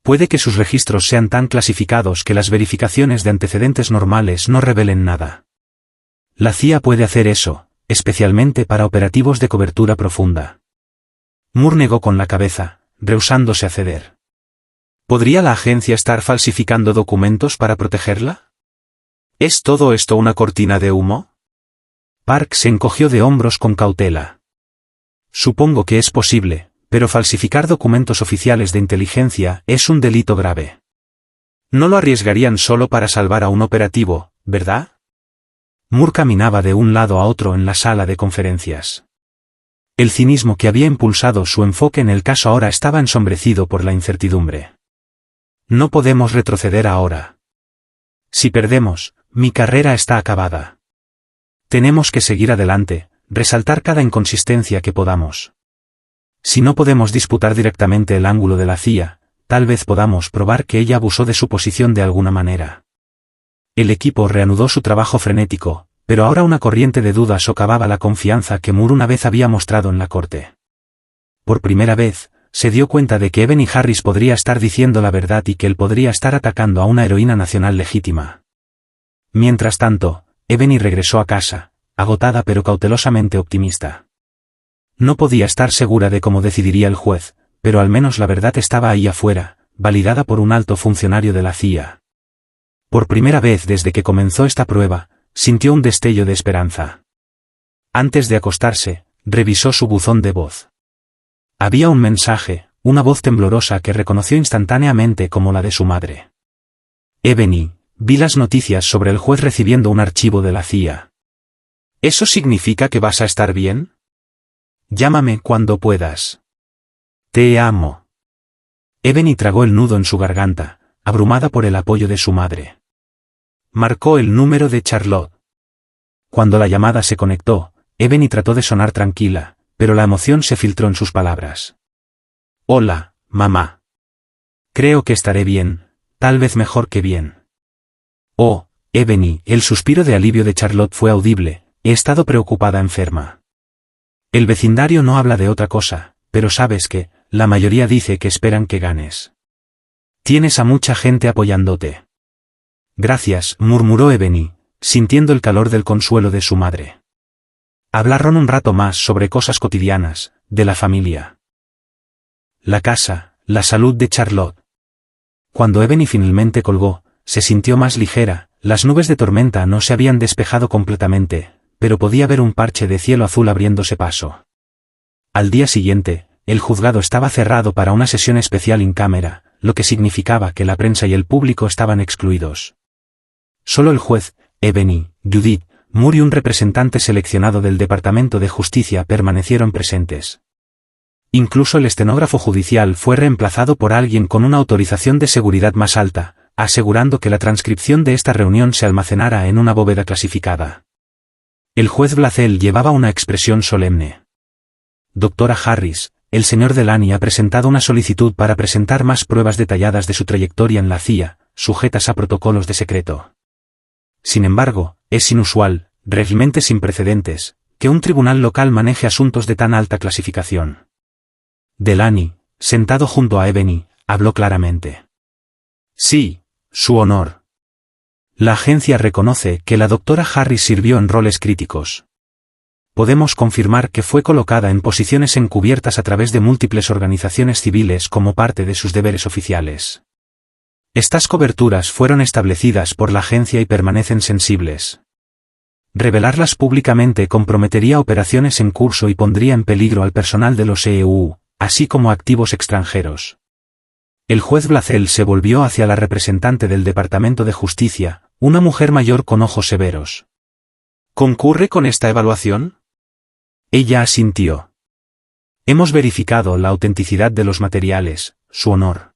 Puede que sus registros sean tan clasificados que las verificaciones de antecedentes normales no revelen nada. La CIA puede hacer eso, especialmente para operativos de cobertura profunda. Moore negó con la cabeza, rehusándose a ceder. ¿Podría la agencia estar falsificando documentos para protegerla? ¿Es todo esto una cortina de humo? Park se encogió de hombros con cautela. Supongo que es posible, pero falsificar documentos oficiales de inteligencia es un delito grave. No lo arriesgarían solo para salvar a un operativo, ¿verdad? Moore caminaba de un lado a otro en la sala de conferencias. El cinismo que había impulsado su enfoque en el caso ahora estaba ensombrecido por la incertidumbre. No podemos retroceder ahora. Si perdemos, mi carrera está acabada. Tenemos que seguir adelante, resaltar cada inconsistencia que podamos. Si no podemos disputar directamente el ángulo de la CIA, tal vez podamos probar que ella abusó de su posición de alguna manera. El equipo reanudó su trabajo frenético, pero ahora una corriente de dudas socavaba la confianza que Moore una vez había mostrado en la corte. Por primera vez, se dio cuenta de que Ebony Harris podría estar diciendo la verdad y que él podría estar atacando a una heroína nacional legítima. Mientras tanto, Ebony regresó a casa, agotada pero cautelosamente optimista. No podía estar segura de cómo decidiría el juez, pero al menos la verdad estaba ahí afuera, validada por un alto funcionario de la CIA. Por primera vez desde que comenzó esta prueba, sintió un destello de esperanza. Antes de acostarse, revisó su buzón de voz. Había un mensaje, una voz temblorosa que reconoció instantáneamente como la de su madre. Ebony, vi las noticias sobre el juez recibiendo un archivo de la CIA. ¿Eso significa que vas a estar bien? Llámame cuando puedas. Te amo. Ebony tragó el nudo en su garganta, abrumada por el apoyo de su madre. Marcó el número de Charlotte. Cuando la llamada se conectó, Ebony trató de sonar tranquila, pero la emoción se filtró en sus palabras. Hola, mamá. Creo que estaré bien, tal vez mejor que bien. Oh, Ebony, el suspiro de alivio de Charlotte fue audible, he estado preocupada enferma. El vecindario no habla de otra cosa, pero sabes que, la mayoría dice que esperan que ganes. Tienes a mucha gente apoyándote. Gracias, murmuró Ebony, sintiendo el calor del consuelo de su madre. Hablaron un rato más sobre cosas cotidianas, de la familia. La casa, la salud de Charlotte. Cuando Ebony finalmente colgó, se sintió más ligera, las nubes de tormenta no se habían despejado completamente, pero podía ver un parche de cielo azul abriéndose paso. Al día siguiente, el juzgado estaba cerrado para una sesión especial in cámara, lo que significaba que la prensa y el público estaban excluidos. Solo el juez, Ebony, Judith, Moore y un representante seleccionado del Departamento de Justicia permanecieron presentes. Incluso el estenógrafo judicial fue reemplazado por alguien con una autorización de seguridad más alta, asegurando que la transcripción de esta reunión se almacenara en una bóveda clasificada. El juez Blacel llevaba una expresión solemne. Doctora Harris, el señor Delany ha presentado una solicitud para presentar más pruebas detalladas de su trayectoria en la CIA, sujetas a protocolos de secreto. Sin embargo, es inusual, realmente sin precedentes, que un tribunal local maneje asuntos de tan alta clasificación. Delany, sentado junto a Ebony, habló claramente. Sí, su honor. La agencia reconoce que la doctora Harris sirvió en roles críticos. Podemos confirmar que fue colocada en posiciones encubiertas a través de múltiples organizaciones civiles como parte de sus deberes oficiales. Estas coberturas fueron establecidas por la agencia y permanecen sensibles. Revelarlas públicamente comprometería operaciones en curso y pondría en peligro al personal de los EU, así como activos extranjeros. El juez Blacel se volvió hacia la representante del Departamento de Justicia, una mujer mayor con ojos severos. ¿Concurre con esta evaluación? Ella asintió. Hemos verificado la autenticidad de los materiales, su honor.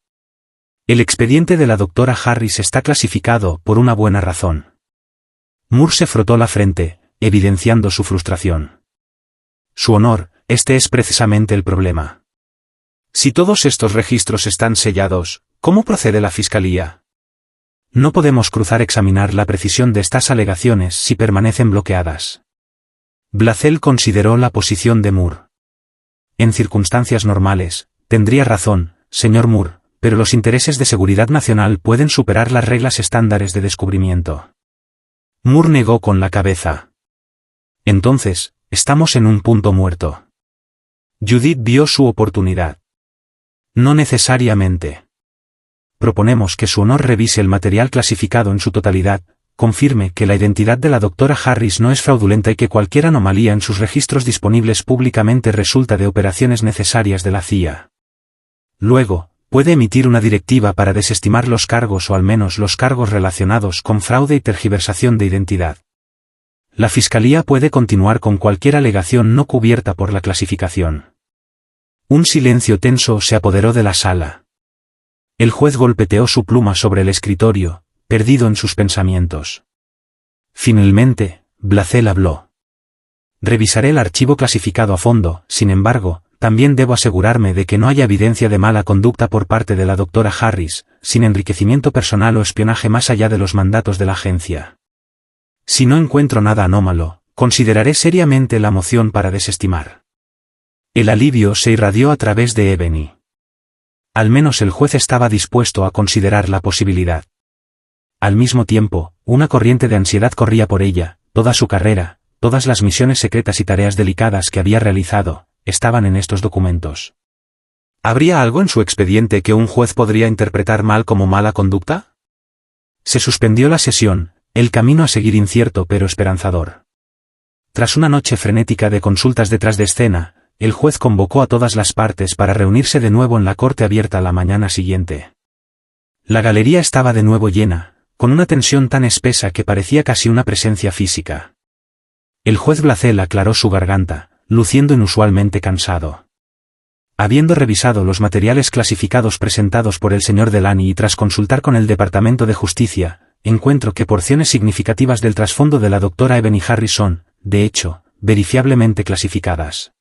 El expediente de la doctora Harris está clasificado por una buena razón. Moore se frotó la frente, evidenciando su frustración. Su honor, este es precisamente el problema. Si todos estos registros están sellados, ¿cómo procede la fiscalía? No podemos cruzar examinar la precisión de estas alegaciones si permanecen bloqueadas. Blacel consideró la posición de Moore. En circunstancias normales, tendría razón, señor Moore, pero los intereses de seguridad nacional pueden superar las reglas estándares de descubrimiento. Moore negó con la cabeza. Entonces, estamos en un punto muerto. Judith vio su oportunidad. No necesariamente. Proponemos que su honor revise el material clasificado en su totalidad, confirme que la identidad de la doctora Harris no es fraudulenta y que cualquier anomalía en sus registros disponibles públicamente resulta de operaciones necesarias de la CIA. Luego, puede emitir una directiva para desestimar los cargos o al menos los cargos relacionados con fraude y tergiversación de identidad. La Fiscalía puede continuar con cualquier alegación no cubierta por la clasificación. Un silencio tenso se apoderó de la sala. El juez golpeteó su pluma sobre el escritorio, perdido en sus pensamientos. Finalmente, Blacel habló. Revisaré el archivo clasificado a fondo, sin embargo, también debo asegurarme de que no haya evidencia de mala conducta por parte de la doctora Harris, sin enriquecimiento personal o espionaje más allá de los mandatos de la agencia. Si no encuentro nada anómalo, consideraré seriamente la moción para desestimar. El alivio se irradió a través de Ebony. Al menos el juez estaba dispuesto a considerar la posibilidad. Al mismo tiempo, una corriente de ansiedad corría por ella. Toda su carrera, todas las misiones secretas y tareas delicadas que había realizado, estaban en estos documentos. ¿Habría algo en su expediente que un juez podría interpretar mal como mala conducta? Se suspendió la sesión, el camino a seguir incierto pero esperanzador. Tras una noche frenética de consultas detrás de escena, el juez convocó a todas las partes para reunirse de nuevo en la corte abierta la mañana siguiente. La galería estaba de nuevo llena, con una tensión tan espesa que parecía casi una presencia física. El juez Blacel aclaró su garganta, luciendo inusualmente cansado. Habiendo revisado los materiales clasificados presentados por el señor Delany y tras consultar con el Departamento de Justicia, encuentro que porciones significativas del trasfondo de la doctora Ebony Harris son, de hecho, verifiablemente clasificadas.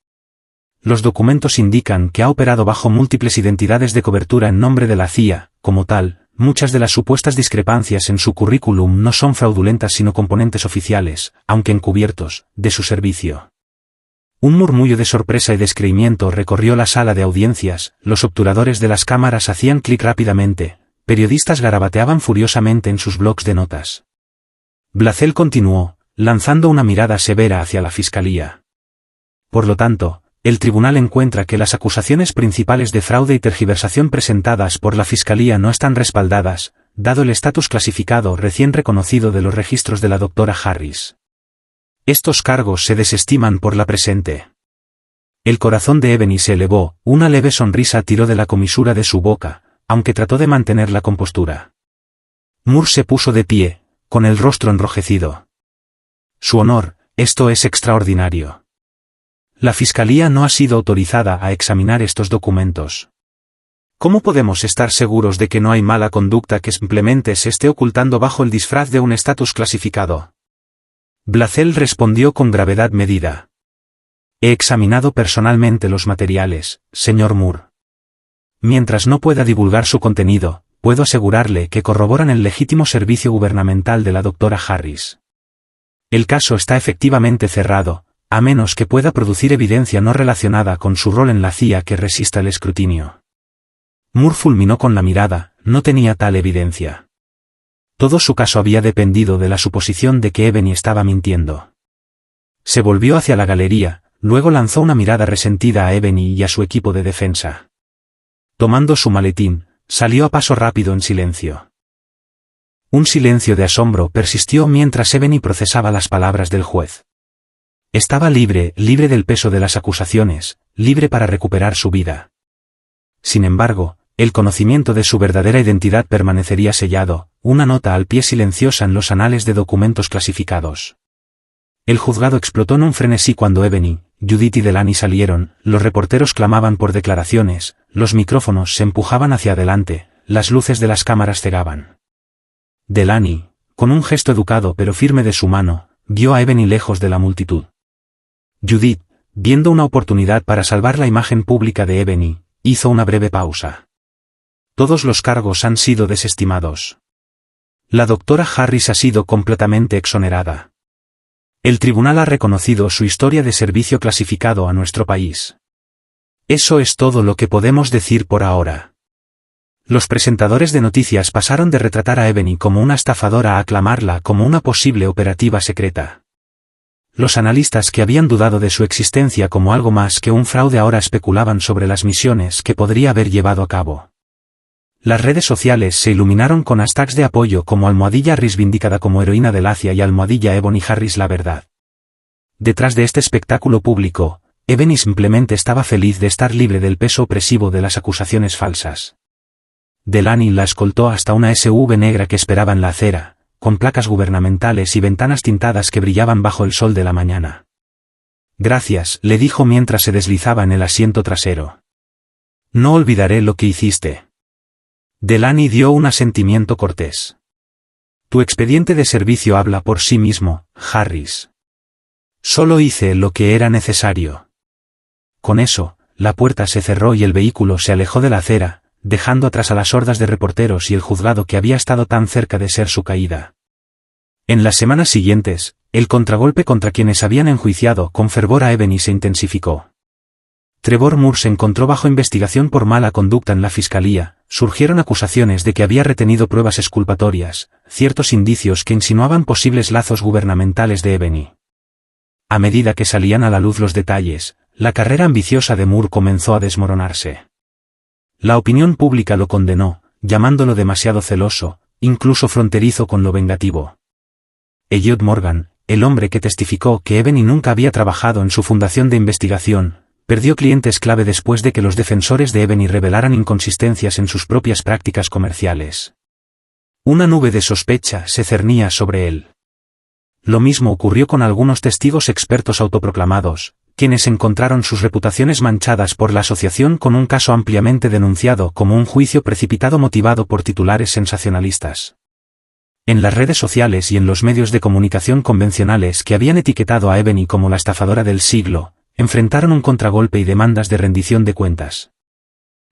Los documentos indican que ha operado bajo múltiples identidades de cobertura en nombre de la CIA, como tal. Muchas de las supuestas discrepancias en su currículum no son fraudulentas sino componentes oficiales, aunque encubiertos, de su servicio. Un murmullo de sorpresa y descreimiento recorrió la sala de audiencias, los obturadores de las cámaras hacían clic rápidamente, periodistas garabateaban furiosamente en sus blocs de notas. Blacel continuó, lanzando una mirada severa hacia la fiscalía. Por lo tanto, el tribunal encuentra que las acusaciones principales de fraude y tergiversación presentadas por la Fiscalía no están respaldadas, dado el estatus clasificado recién reconocido de los registros de la doctora Harris. Estos cargos se desestiman por la presente. El corazón de Ebony se elevó, una leve sonrisa tiró de la comisura de su boca, aunque trató de mantener la compostura. Moore se puso de pie, con el rostro enrojecido. Su honor, esto es extraordinario. La Fiscalía no ha sido autorizada a examinar estos documentos. ¿Cómo podemos estar seguros de que no hay mala conducta que simplemente se esté ocultando bajo el disfraz de un estatus clasificado? Blacel respondió con gravedad medida. He examinado personalmente los materiales, señor Moore. Mientras no pueda divulgar su contenido, puedo asegurarle que corroboran el legítimo servicio gubernamental de la doctora Harris. El caso está efectivamente cerrado, a menos que pueda producir evidencia no relacionada con su rol en la CIA que resista el escrutinio. Moore fulminó con la mirada, no tenía tal evidencia. Todo su caso había dependido de la suposición de que Ebony estaba mintiendo. Se volvió hacia la galería, luego lanzó una mirada resentida a Ebony y a su equipo de defensa. Tomando su maletín, salió a paso rápido en silencio. Un silencio de asombro persistió mientras Ebony procesaba las palabras del juez. Estaba libre del peso de las acusaciones, libre para recuperar su vida. Sin embargo, el conocimiento de su verdadera identidad permanecería sellado, una nota al pie silenciosa en los anales de documentos clasificados. El juzgado explotó en un frenesí cuando Ebony, Judith y Delany salieron, los reporteros clamaban por declaraciones, los micrófonos se empujaban hacia adelante, las luces de las cámaras cegaban. Delany, con un gesto educado pero firme de su mano, vio a Ebony lejos de la multitud. Judith, viendo una oportunidad para salvar la imagen pública de Ebony, hizo una breve pausa. Todos los cargos han sido desestimados. La doctora Harris ha sido completamente exonerada. El tribunal ha reconocido su historia de servicio clasificado a nuestro país. Eso es todo lo que podemos decir por ahora. Los presentadores de noticias pasaron de retratar a Ebony como una estafadora a aclamarla como una posible operativa secreta. Los analistas que habían dudado de su existencia como algo más que un fraude ahora especulaban sobre las misiones que podría haber llevado a cabo. Las redes sociales se iluminaron con hashtags de apoyo como #Harris vindicada como heroína de la CIA y #Ebony Harris la verdad. Detrás de este espectáculo público, Ebony simplemente estaba feliz de estar libre del peso opresivo de las acusaciones falsas. Delany la escoltó hasta una SUV negra que esperaba en la acera, con placas gubernamentales y ventanas tintadas que brillaban bajo el sol de la mañana. Gracias, le dijo mientras se deslizaba en el asiento trasero. No olvidaré lo que hiciste. Delany dio un asentimiento cortés. Tu expediente de servicio habla por sí mismo, Harris. Solo hice lo que era necesario. Con eso, la puerta se cerró y el vehículo se alejó de la acera, dejando atrás a las hordas de reporteros y el juzgado que había estado tan cerca de ser su caída. En las semanas siguientes, el contragolpe contra quienes habían enjuiciado con fervor a Ebony se intensificó. Trevor Moore se encontró bajo investigación por mala conducta en la fiscalía, surgieron acusaciones de que había retenido pruebas exculpatorias, ciertos indicios que insinuaban posibles lazos gubernamentales de Ebony. A medida que salían a la luz los detalles, la carrera ambiciosa de Moore comenzó a desmoronarse. La opinión pública lo condenó, llamándolo demasiado celoso, incluso fronterizo con lo vengativo. Elliot Morgan, el hombre que testificó que Ebony nunca había trabajado en su fundación de investigación, perdió clientes clave después de que los defensores de Ebony revelaran inconsistencias en sus propias prácticas comerciales. Una nube de sospecha se cernía sobre él. Lo mismo ocurrió con algunos testigos expertos autoproclamados, quienes encontraron sus reputaciones manchadas por la asociación con un caso ampliamente denunciado como un juicio precipitado motivado por titulares sensacionalistas. En las redes sociales y en los medios de comunicación convencionales que habían etiquetado a Ebony como la estafadora del siglo, enfrentaron un contragolpe y demandas de rendición de cuentas.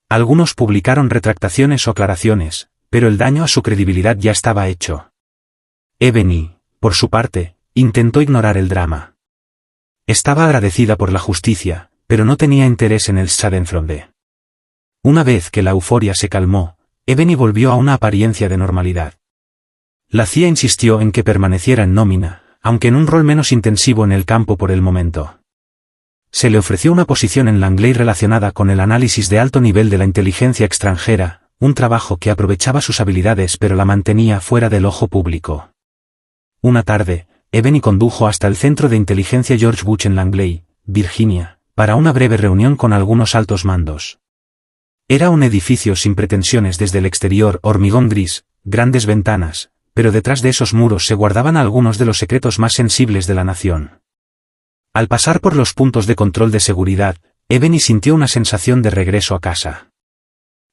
Algunos publicaron retractaciones o aclaraciones, pero el daño a su credibilidad ya estaba hecho. Ebony, por su parte, intentó ignorar el drama. Estaba agradecida por la justicia, pero no tenía interés en el Schadenfreude. Una vez que la euforia se calmó, Ebony volvió a una apariencia de normalidad. La CIA insistió en que permaneciera en nómina, aunque en un rol menos intensivo en el campo por el momento. Se le ofreció una posición en Langley relacionada con el análisis de alto nivel de la inteligencia extranjera, un trabajo que aprovechaba sus habilidades pero la mantenía fuera del ojo público. Una tarde, Ebony condujo hasta el centro de inteligencia George Bush en Langley, Virginia, para una breve reunión con algunos altos mandos. Era un edificio sin pretensiones desde el exterior, hormigón gris, grandes ventanas, pero detrás de esos muros se guardaban algunos de los secretos más sensibles de la nación. Al pasar por los puntos de control de seguridad, Ebony sintió una sensación de regreso a casa.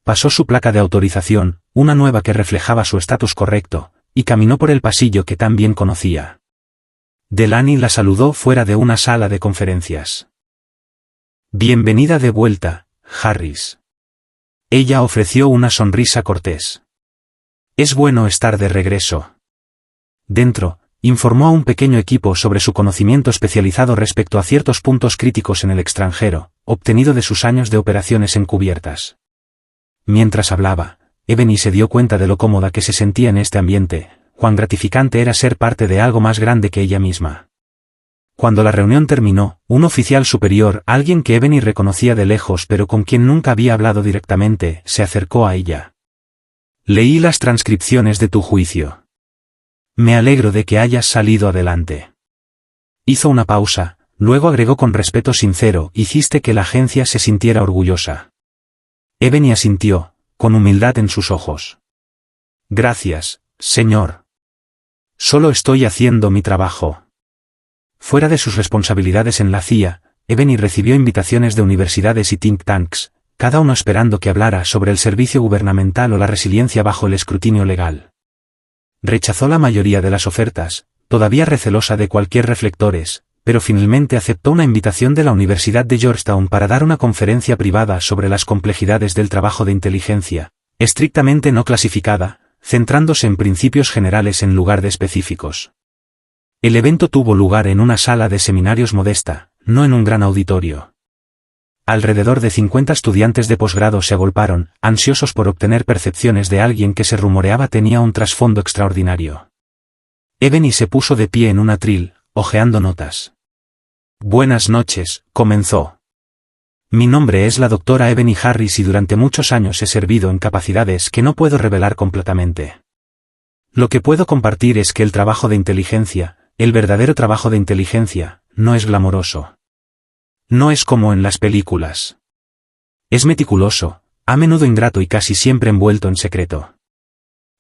Pasó su placa de autorización, una nueva que reflejaba su estatus correcto, y caminó por el pasillo que tan bien conocía. Delaney la saludó fuera de una sala de conferencias. «Bienvenida de vuelta, Harris». Ella ofreció una sonrisa cortés. «Es bueno estar de regreso». Dentro, informó a un pequeño equipo sobre su conocimiento especializado respecto a ciertos puntos críticos en el extranjero, obtenido de sus años de operaciones encubiertas. Mientras hablaba, Ebony se dio cuenta de lo cómoda que se sentía en este ambiente, cuán gratificante era ser parte de algo más grande que ella misma. Cuando la reunión terminó, un oficial superior, alguien que Ebony reconocía de lejos pero con quien nunca había hablado directamente, se acercó a ella. «Leí las transcripciones de tu juicio. Me alegro de que hayas salido adelante». Hizo una pausa, luego agregó con respeto sincero: «Hiciste que la agencia se sintiera orgullosa». Ebony asintió, con humildad en sus ojos. «Gracias, señor. Solo estoy haciendo mi trabajo». Fuera de sus responsabilidades en la CIA, Ebony recibió invitaciones de universidades y think tanks, cada uno esperando que hablara sobre el servicio gubernamental o la resiliencia bajo el escrutinio legal. Rechazó la mayoría de las ofertas, todavía recelosa de cualquier reflectores, pero finalmente aceptó una invitación de la Universidad de Georgetown para dar una conferencia privada sobre las complejidades del trabajo de inteligencia, estrictamente no clasificada, centrándose en principios generales en lugar de específicos. El evento tuvo lugar en una sala de seminarios modesta, no en un gran auditorio. Alrededor de 50 estudiantes de posgrado se agolparon, ansiosos por obtener percepciones de alguien que se rumoreaba tenía un trasfondo extraordinario. Ebony se puso de pie en un atril, hojeando notas. «Buenas noches», comenzó. «Mi nombre es la doctora Ebony Harris y durante muchos años he servido en capacidades que no puedo revelar completamente. Lo que puedo compartir es que el trabajo de inteligencia, el verdadero trabajo de inteligencia, no es glamoroso. No es como en las películas. Es meticuloso, a menudo ingrato y casi siempre envuelto en secreto.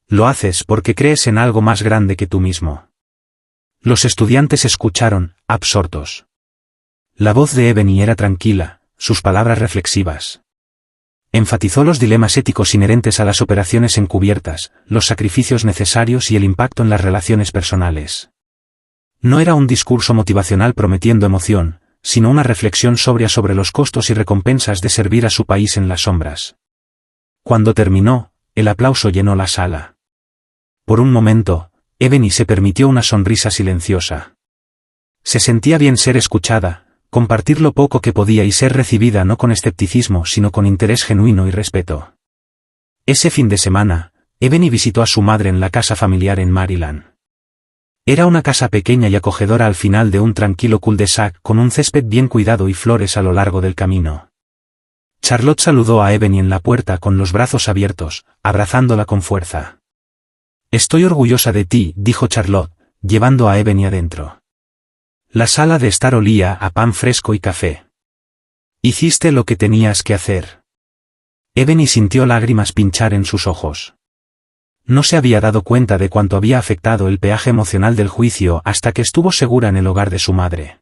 Lo haces porque crees en algo más grande que tú mismo». Los estudiantes escucharon, absortos. La voz de Ebony era tranquila, sus palabras reflexivas. Enfatizó los dilemas éticos inherentes a las operaciones encubiertas, los sacrificios necesarios y el impacto en las relaciones personales. No era un discurso motivacional prometiendo emoción, sino una reflexión sobria sobre los costos y recompensas de servir a su país en las sombras. Cuando terminó, el aplauso llenó la sala. Por un momento, Ebony se permitió una sonrisa silenciosa. Se sentía bien ser escuchada, compartir lo poco que podía y ser recibida no con escepticismo sino con interés genuino y respeto. Ese fin de semana, Ebony visitó a su madre en la casa familiar en Maryland. Era una casa pequeña y acogedora al final de un tranquilo cul-de-sac con un césped bien cuidado y flores a lo largo del camino. Charlotte saludó a Ebony en la puerta con los brazos abiertos, abrazándola con fuerza. «Estoy orgullosa de ti», dijo Charlotte, llevando a Ebony adentro. La sala de estar olía a pan fresco y café. «Hiciste lo que tenías que hacer». Ebony sintió lágrimas pinchar en sus ojos. No se había dado cuenta de cuánto había afectado el peaje emocional del juicio hasta que estuvo segura en el hogar de su madre.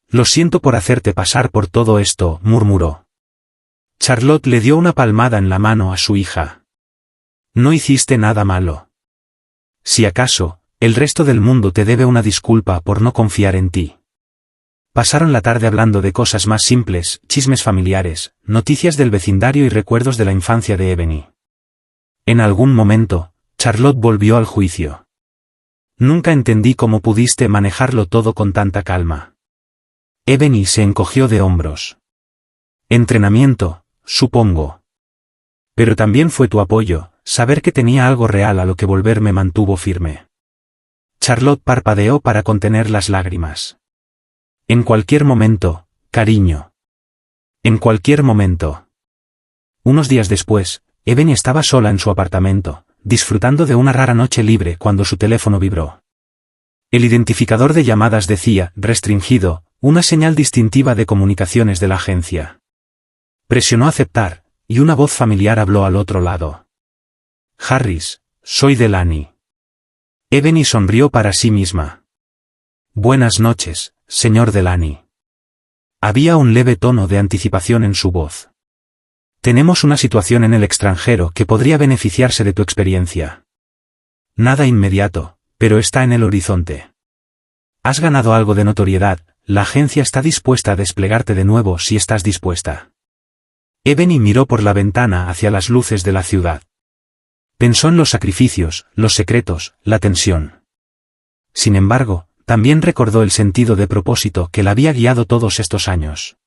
«Lo siento por hacerte pasar por todo esto», murmuró. Charlotte le dio una palmada en la mano a su hija. «No hiciste nada malo. Si acaso, el resto del mundo te debe una disculpa por no confiar en ti». Pasaron la tarde hablando de cosas más simples, chismes familiares, noticias del vecindario y recuerdos de la infancia de Ebony. En algún momento, Charlotte volvió al juicio. «Nunca entendí cómo pudiste manejarlo todo con tanta calma». Ebony se encogió de hombros. «Entrenamiento, supongo. Pero también fue tu apoyo, saber que tenía algo real a lo que volver me mantuvo firme». Charlotte parpadeó para contener las lágrimas. «En cualquier momento, cariño. En cualquier momento». Unos días después, Ebony estaba sola en su apartamento, disfrutando de una rara noche libre cuando su teléfono vibró. El identificador de llamadas decía, restringido, una señal distintiva de comunicaciones de la agencia. Presionó aceptar, y una voz familiar habló al otro lado. «Harris, soy Delaney». Ebony sonrió para sí misma. «Buenas noches, señor Delaney». Había un leve tono de anticipación en su voz. «Tenemos una situación en el extranjero que podría beneficiarse de tu experiencia. Nada inmediato, pero está en el horizonte. Has ganado algo de notoriedad, la agencia está dispuesta a desplegarte de nuevo si estás dispuesta». Ebony miró por la ventana hacia las luces de la ciudad. Pensó en los sacrificios, los secretos, la tensión. Sin embargo, también recordó el sentido de propósito que la había guiado todos estos años.